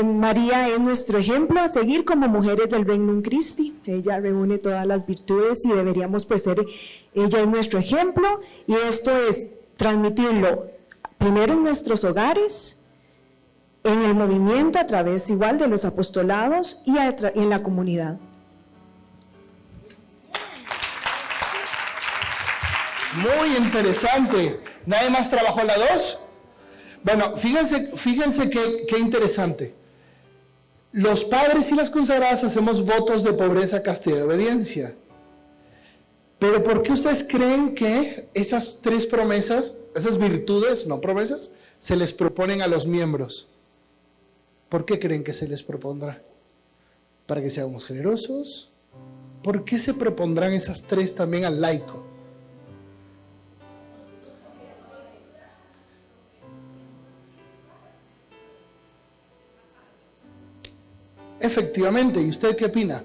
María es nuestro ejemplo a seguir como mujeres del Regnum Christi. Ella reúne todas las virtudes y deberíamos pues ser, ella es nuestro ejemplo, y esto es transmitirlo primero en nuestros hogares, en el movimiento a través igual de los apostolados y en la comunidad. Muy interesante. ¿Nadie más trabajó la 2? Bueno, fíjense qué interesante. Los padres y las consagradas hacemos votos de pobreza, castidad y obediencia. Pero ¿por qué ustedes creen que esas 3 promesas, esas virtudes, no promesas, se les proponen a los miembros? ¿Por qué creen que se les propondrá? ¿Para que seamos generosos? ¿Por qué se propondrán esas 3 también al laico? Efectivamente, ¿y usted qué opina?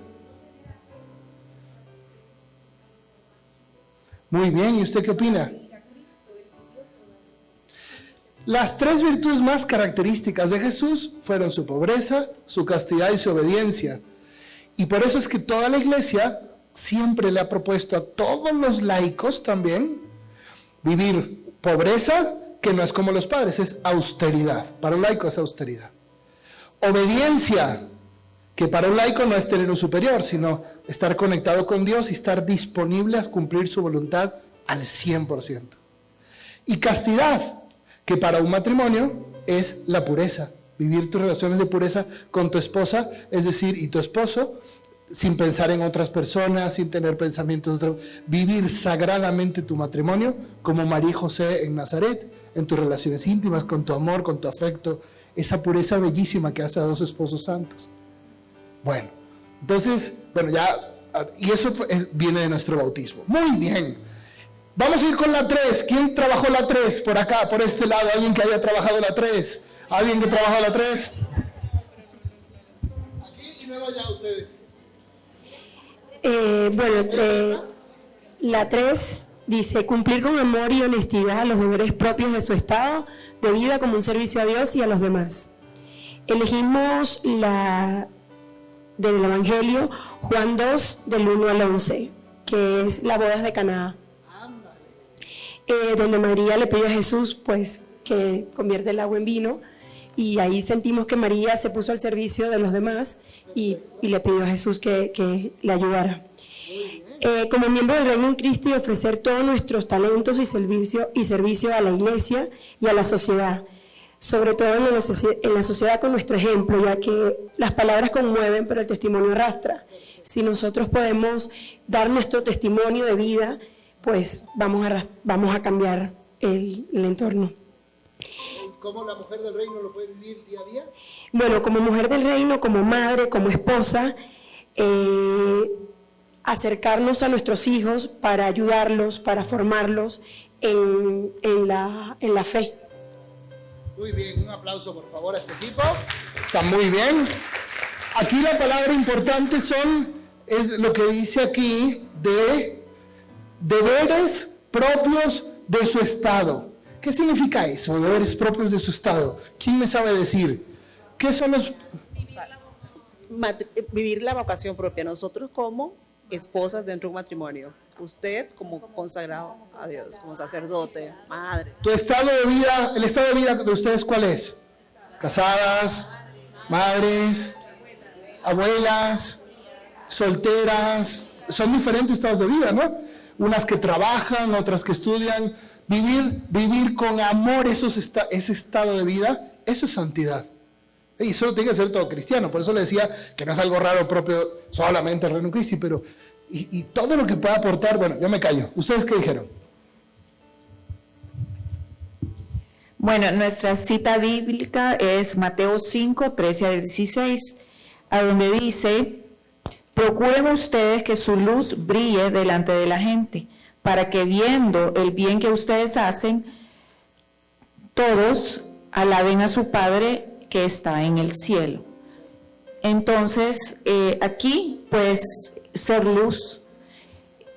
Muy bien, ¿y usted qué opina? Las 3 virtudes más características de Jesús fueron su pobreza, su castidad y su obediencia. Y por eso es que toda la iglesia siempre le ha propuesto a todos los laicos también vivir pobreza, que no es como los padres, es austeridad. Para un laico es austeridad. Obediencia, que para un laico no es tener un superior, sino estar conectado con Dios y estar disponible a cumplir su voluntad al 100%. Y castidad, que para un matrimonio es la pureza, vivir tus relaciones de pureza con tu esposa, es decir, y tu esposo, sin pensar en otras personas, sin tener pensamientos de otros, vivir sagradamente tu matrimonio, como María y José en Nazaret, en tus relaciones íntimas, con tu amor, con tu afecto, esa pureza bellísima que hace a 2 esposos santos. Bueno, entonces, y eso viene de nuestro bautismo. Muy bien. Vamos a ir con la 3. ¿Quién trabajó la 3? Por acá, por este lado. ¿Alguien que haya trabajado la 3? ¿Alguien que trabajó la 3? Aquí y luego allá ustedes. La 3 dice: cumplir con amor y honestidad los deberes propios de su estado de vida como un servicio a Dios y a los demás. Elegimos del Evangelio Juan 2, del 1 al 11, que es la bodas de Caná, donde María le pide a Jesús pues que convierte el agua en vino, y ahí sentimos que María se puso al servicio de los demás y le pidió a Jesús que le ayudara. Como miembro del Reino en Cristo, ofrecer todos nuestros talentos y servicio a la iglesia y a la sociedad, sobre todo en la sociedad con nuestro ejemplo, ya que las palabras conmueven, pero el testimonio arrastra. Si nosotros podemos dar nuestro testimonio de vida, pues vamos a cambiar el entorno. ¿Cómo la mujer del reino lo puede vivir día a día? Bueno, como mujer del reino, como madre, como esposa, acercarnos a nuestros hijos para ayudarlos, para formarlos en la fe. Muy bien, un aplauso por favor a este equipo. Está muy bien. Aquí la palabra importante es lo que dice aquí de deberes propios de su estado. ¿Qué significa eso, deberes propios de su estado? ¿Quién me sabe decir? ¿Qué son los...? Vivir la vocación propia, nosotros como esposas dentro de un matrimonio, usted como consagrado a Dios, como sacerdote, madre. ¿Tu estado de vida, el estado de vida de ustedes cuál es? ¿Casadas? ¿Madres? ¿Abuelas? ¿Solteras? Son diferentes estados de vida, ¿no? Unas que trabajan, otras que estudian. Vivir con amor ese estado de vida, eso es santidad. Y eso lo tiene que hacer todo cristiano. Por eso le decía que no es algo raro propio solamente el Reino Christi, pero y todo lo que pueda aportar, bueno, yo me callo. ¿Ustedes qué dijeron? Bueno, nuestra cita bíblica es Mateo 5, 13 al 16, a donde dice: procuren ustedes que su luz brille delante de la gente, para que viendo el bien que ustedes hacen, todos alaben a su Padre que está en el cielo. Entonces, aquí, pues, ser luz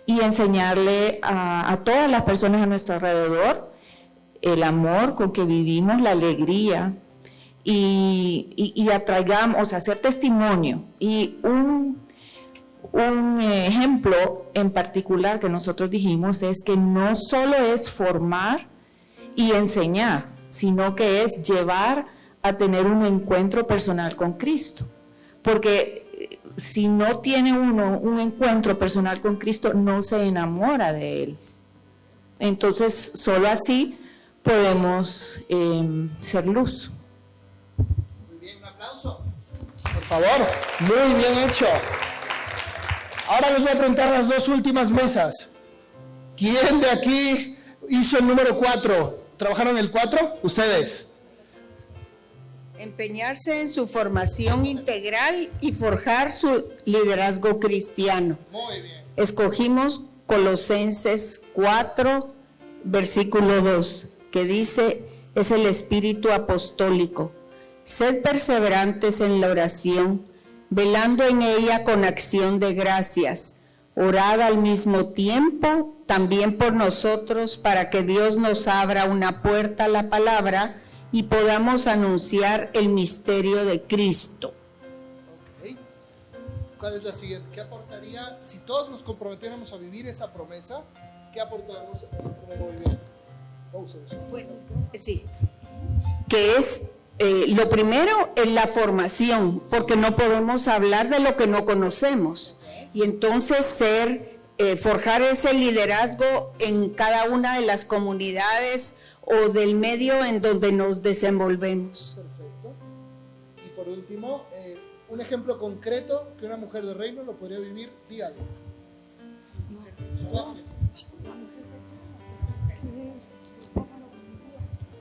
y enseñarle a todas las personas a nuestro alrededor el amor con que vivimos, la alegría, y atraigamos, o sea, hacer testimonio. Y un ejemplo en particular que nosotros dijimos es que no solo es formar y enseñar, sino que es llevar a tener un encuentro personal con Cristo. Porque si no tiene uno un encuentro personal con Cristo, no se enamora de Él. Entonces, solo así podemos ser luz. Muy bien, un aplauso. Por favor, muy bien hecho. Ahora les voy a preguntar las dos últimas mesas. ¿Quién de aquí hizo el número 4? ¿Trabajaron el 4? Ustedes. Empeñarse en su formación integral y forjar su liderazgo cristiano. Muy bien. Escogimos Colosenses 4, versículo 2, que dice, es el espíritu apostólico. Sed perseverantes en la oración, velando en ella con acción de gracias. Orad al mismo tiempo también por nosotros, para que Dios nos abra una puerta a la palabra y podamos anunciar el misterio de Cristo. Okay. ¿Cuál es la siguiente? ¿Qué aportaría, si todos nos comprometiéramos a vivir esa promesa, qué aportaríamos como movimiento? Bueno, sí, que es, lo primero es la formación, porque no podemos hablar de lo que no conocemos, y entonces forjar ese liderazgo en cada una de las comunidades o del medio en donde nos desenvolvemos. Perfecto. Y por último, un ejemplo concreto que una mujer de reino lo podría vivir día a día.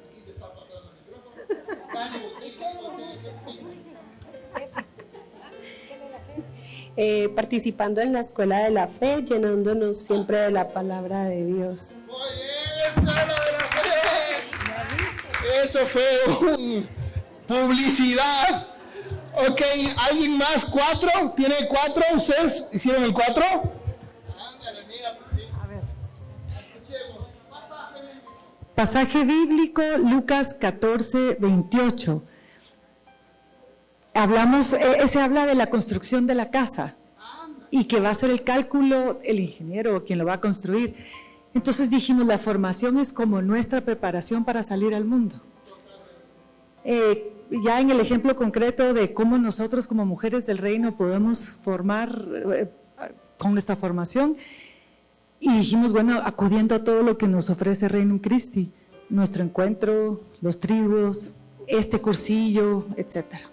Aquí se está pasando el micrófono. Participando en la escuela de la fe, llenándonos siempre de la palabra de Dios. Muy bien, escuela de la fe. Eso fue publicidad. Ok, ¿alguien más? ¿4? ¿Tiene 4? ¿Ustedes hicieron el 4? Ándale, mira, sí. A ver. Escuchemos. Pasaje bíblico, Lucas 14, 28. Se habla de la construcción de la casa y que va a hacer el cálculo el ingeniero o quien lo va a construir. Entonces dijimos, la formación es como nuestra preparación para salir al mundo. Ya en el ejemplo concreto de cómo nosotros como mujeres del reino podemos formar con nuestra formación, y dijimos, bueno, acudiendo a todo lo que nos ofrece Reino Christi, nuestro encuentro, los triduos, este cursillo, etcétera.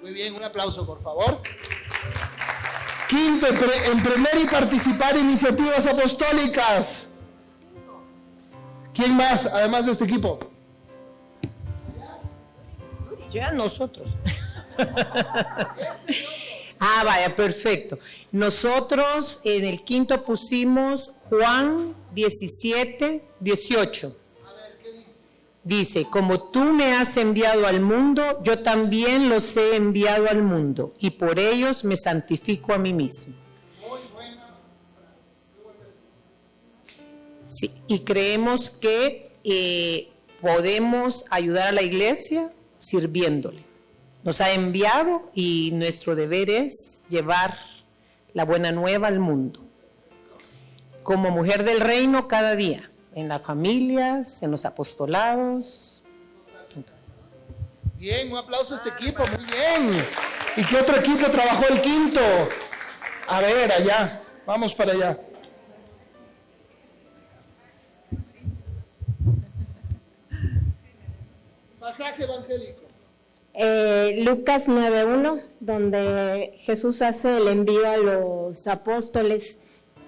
Muy bien, un aplauso, por favor. Quinto, emprender y participar en iniciativas apostólicas. ¿Quién más, además de este equipo? Ya nosotros. Vaya, perfecto. Nosotros en el quinto pusimos Juan 17, 18. Dice, como tú me has enviado al mundo, yo también los he enviado al mundo, y por ellos me santifico a mí mismo. Sí, y creemos que podemos ayudar a la iglesia sirviéndole. Nos ha enviado y nuestro deber es llevar la buena nueva al mundo. Como mujer del reino cada día. En las familias, en los apostolados. Bien, un aplauso a este equipo, muy bien. ¿Y qué otro equipo trabajó el quinto? A ver, allá, vamos para allá. Pasaje evangélico. Lucas 9:1, donde Jesús hace el envío a los apóstoles,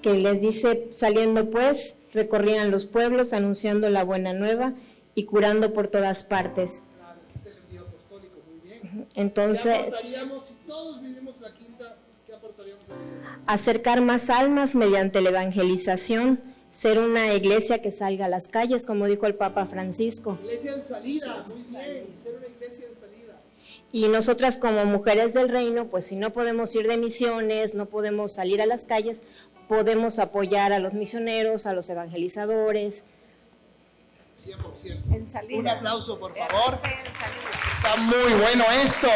que les dice, saliendo pues, recorrían los pueblos anunciando la buena nueva y curando por todas partes. Claro, ese es el envío apostólico, muy bien. Entonces, ¿qué aportaríamos si todos vivimos la quinta? ¿Qué aportaríamos a la iglesia? acercar más almas mediante la evangelización, ser una iglesia que salga a las calles, como dijo el Papa Francisco. Iglesia en salida, muy bien, ser una iglesia en salida. Y nosotras como mujeres del reino, pues si no podemos ir de misiones, no podemos salir a las calles, podemos apoyar a los misioneros, a los evangelizadores. 100%. En salida. Un aplauso, por favor. Está muy bueno esto.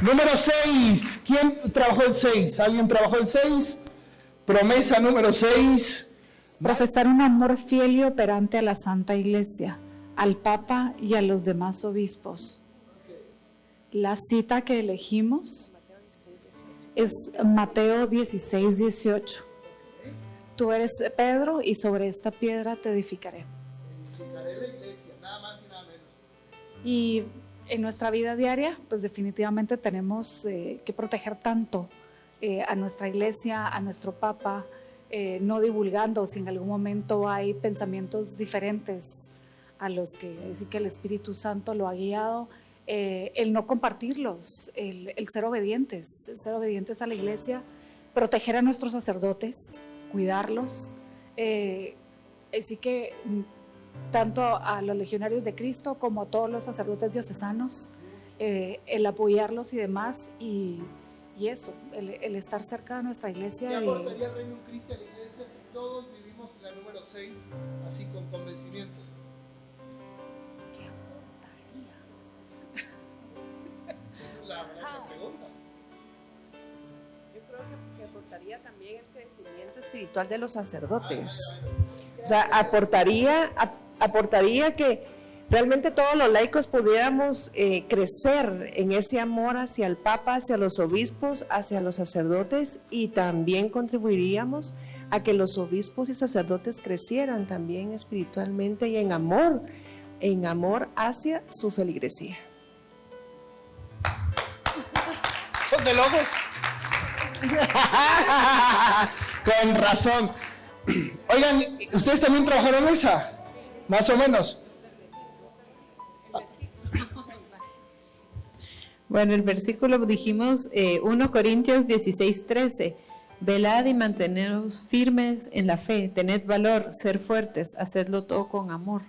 Número 6. ¿Quién trabajó el 6? ¿Alguien trabajó el 6? Promesa número 6. Profesar un amor fiel y operante a la Santa Iglesia, al Papa y a los demás obispos. La cita que elegimos es Mateo 16, 18. Tú eres Pedro y sobre esta piedra te edificaré. Edificaré la iglesia, nada más y nada menos. Y en nuestra vida diaria, pues definitivamente tenemos que proteger tanto a nuestra iglesia, a nuestro Papa, no divulgando si en algún momento hay pensamientos diferentes a los que sí que el Espíritu Santo lo ha guiado, el no compartirlos, el ser obedientes a la iglesia, proteger a nuestros sacerdotes, cuidarlos, así que tanto a los legionarios de Cristo como a todos los sacerdotes diocesanos, el apoyarlos y demás, y eso, el estar cerca de nuestra iglesia. ¿Qué aportaría el Reino Cristo a la iglesia si todos vivimos la número 6 así con convencimiento? ¿Qué aportaría? Esa es la verdadera pregunta. Yo creo que aportaría también el crecimiento espiritual de los sacerdotes. O sea, aportaría que realmente todos los laicos pudiéramos crecer en ese amor hacia el Papa, hacia los obispos, hacia los sacerdotes, y también contribuiríamos a que los obispos y sacerdotes crecieran también espiritualmente y en amor hacia su feligresía. ¿Son de locos? Con razón. Oigan, ¿ustedes también trabajaron esa? Más o menos. Bueno, el versículo dijimos 1 Corintios 16:13. Velad y manteneos firmes en la fe, tened valor, ser fuertes, hacedlo todo con amor.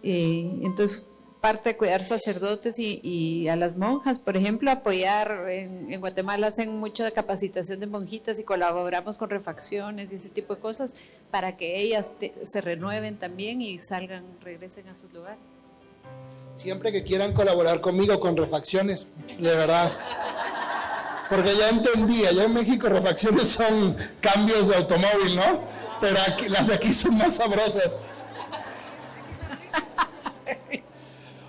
Entonces, parte de cuidar sacerdotes y a las monjas, por ejemplo, apoyar, en Guatemala hacen mucha capacitación de monjitas y colaboramos con refacciones y ese tipo de cosas para que ellas se renueven también y regresen a sus lugares. Siempre que quieran colaborar conmigo con refacciones, de verdad. Porque ya entendí, allá en México refacciones son cambios de automóvil, ¿no? Pero aquí, las de aquí son más sabrosas.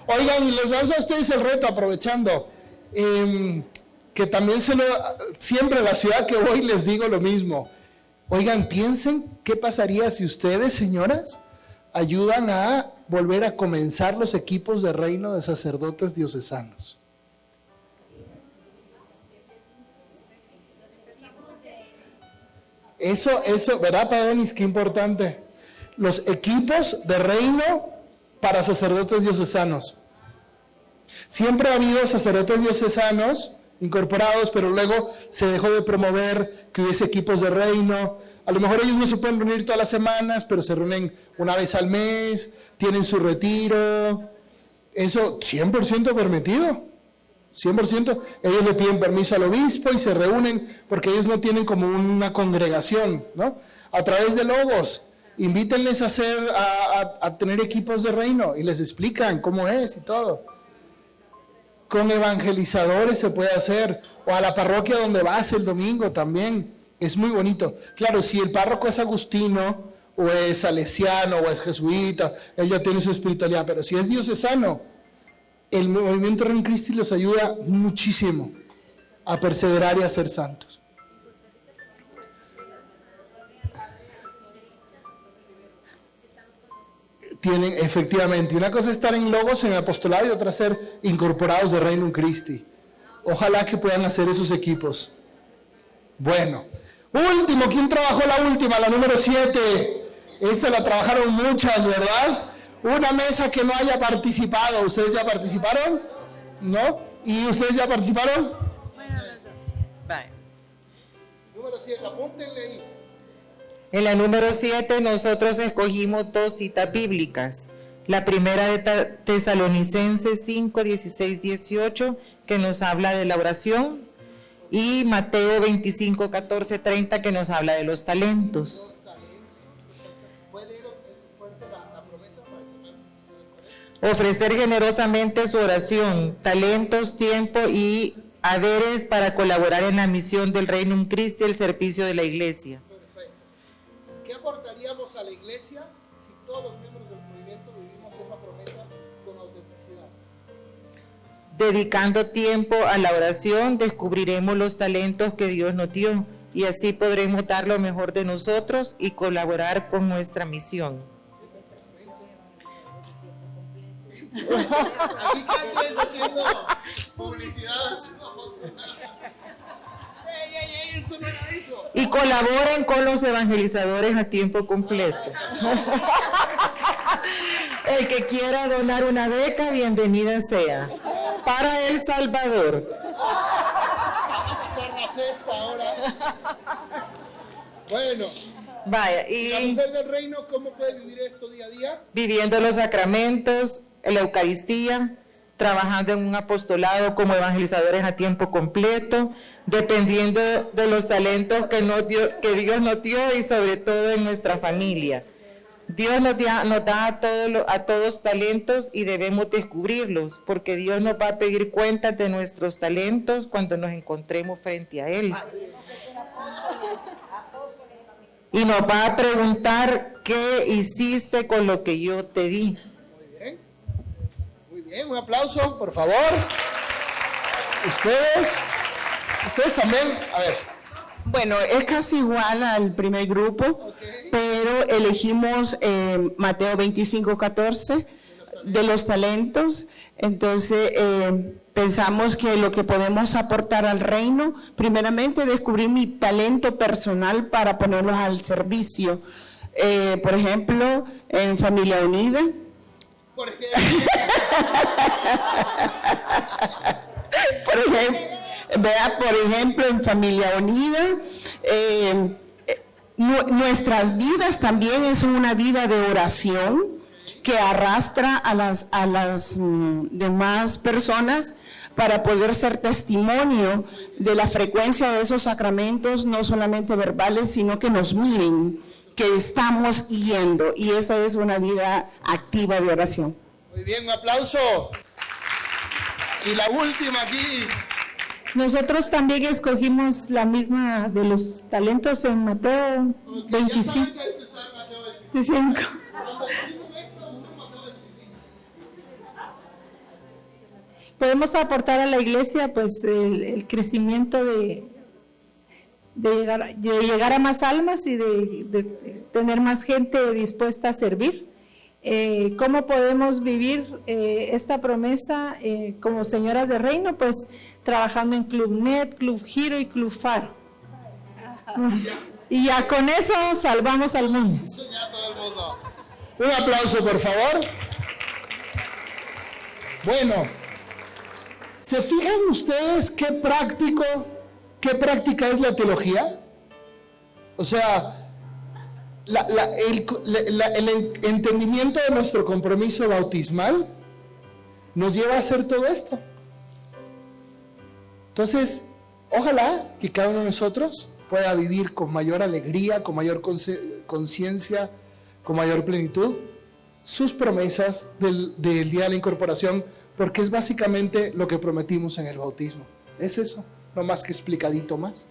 Oigan, y les damos a ustedes el reto, aprovechando, que también siempre a la ciudad que voy les digo lo mismo. Oigan, piensen qué pasaría si ustedes, señoras, ayudan a volver a comenzar los equipos de reino de sacerdotes diocesanos. Eso, ¿verdad, Padre Denis? Qué importante. Los equipos de reino para sacerdotes diocesanos. Siempre ha habido sacerdotes diocesanos incorporados, pero luego se dejó de promover que hubiese equipos de reino. A lo mejor ellos no se pueden reunir todas las semanas, pero se reúnen una vez al mes, tienen su retiro. Eso 100% permitido. 100%. Ellos le piden permiso al obispo y se reúnen porque ellos no tienen como una congregación, ¿no? A través de Logos, invítenles a tener equipos de reino y les explican cómo es y todo. Con evangelizadores se puede hacer, o a la parroquia donde vas el domingo también. Es muy bonito. Claro, si el párroco es agustino, o es salesiano, o es jesuita, él ya tiene su espiritualidad, pero si es diocesano, el movimiento Reino Christi los ayuda muchísimo a perseverar y a ser santos. Tienen, efectivamente, una cosa es estar en Logos, en el apostolado, y otra ser incorporados de Reino Christi. Ojalá que puedan hacer esos equipos. Bueno, último, ¿quién trabajó la última? La número 7. Esta la trabajaron muchas, ¿verdad? Una mesa que no haya participado. ¿Ustedes ya participaron? ¿No? ¿Y ustedes ya participaron? Bueno, los dos. Bye. Número 7, apúntenle ahí. En la número 7 nosotros escogimos 2 citas bíblicas. La primera de Tesalonicenses 5, 16, 18, que nos habla de la oración, y Mateo 25, 14, 30, que nos habla de los talentos. Ofrecer generosamente su oración, talentos, tiempo y haberes para colaborar en la misión del Reino Christi y el servicio de la Iglesia. Perfecto. ¿Qué aportaríamos a la Iglesia si todos los miembros del movimiento vivimos esa promesa con autenticidad? Dedicando tiempo a la oración, descubriremos los talentos que Dios nos dio y así podremos dar lo mejor de nosotros y colaborar con nuestra misión. Aquí Katia está haciendo publicidad a su apostolado. Esto no era eso. Y colaboren con los evangelizadores a tiempo completo. El que quiera donar una beca, bienvenida sea. Para El Salvador. Vamos a hacer la cesta ahora. Bueno. Vaya, ¿Y la mujer del reino cómo puede vivir esto día a día? Viviendo los sacramentos, la Eucaristía, trabajando en un apostolado como evangelizadores a tiempo completo, dependiendo de los talentos que Dios nos dio y sobre todo en nuestra familia. Dios nos da a todos talentos y debemos descubrirlos, porque Dios nos va a pedir cuentas de nuestros talentos cuando nos encontremos frente a Él. Y nos va a preguntar qué hiciste con lo que yo te di. Muy bien, un aplauso, por favor. Ustedes también, a ver. Bueno, es casi igual al primer grupo, pero elegimos Mateo 25:14 de los talentos. Entonces, pensamos que lo que podemos aportar al reino, primeramente descubrir mi talento personal para ponerlos al servicio. Por ejemplo, en Familia Unida. Por ejemplo, en Familia Unida, nuestras vidas también es una vida de oración que arrastra a las demás personas para poder ser testimonio de la frecuencia de esos sacramentos, no solamente verbales, sino que nos miren, que estamos yendo, y esa es una vida activa de oración. Muy bien, un aplauso. Y la última aquí. Nosotros también escogimos la misma de los talentos en Mateo 25. Podemos aportar a la iglesia pues el crecimiento de llegar a más almas y de tener más gente dispuesta a servir. ¿Cómo podemos vivir esta promesa como señoras de reino? Pues trabajando en Club Net, Club Giro y Club Faro. Y ya con eso salvamos al mundo. Un aplauso, por favor. Bueno, ¿se fijan ustedes qué práctica es la teología? O sea, el entendimiento de nuestro compromiso bautismal nos lleva a hacer todo esto. Entonces, ojalá que cada uno de nosotros pueda vivir con mayor alegría, con mayor conciencia, con mayor plenitud, sus promesas del día de la incorporación, porque es básicamente lo que prometimos en el bautismo. Es eso, no más que explicadito más.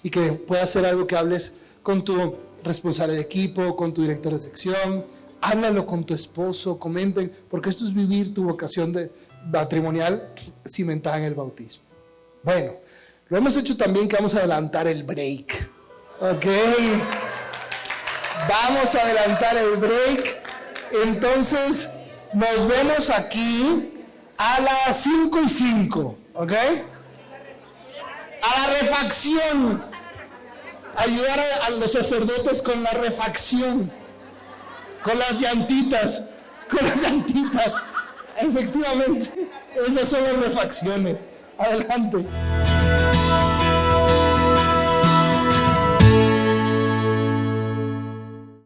Y que pueda ser algo que hables con tu responsable de equipo, con tu director de sección, háblalo con tu esposo, comenten, porque esto es vivir tu vocación matrimonial cimentada en el bautismo. Bueno, lo hemos hecho también que vamos a adelantar el break. Ok. Vamos a adelantar el break. Entonces, nos vemos aquí a las 5:05. ¿Ok? A la refacción. Ayudar a los sacerdotes con la refacción. Con las llantitas. Efectivamente, esas son las refacciones. Adelante.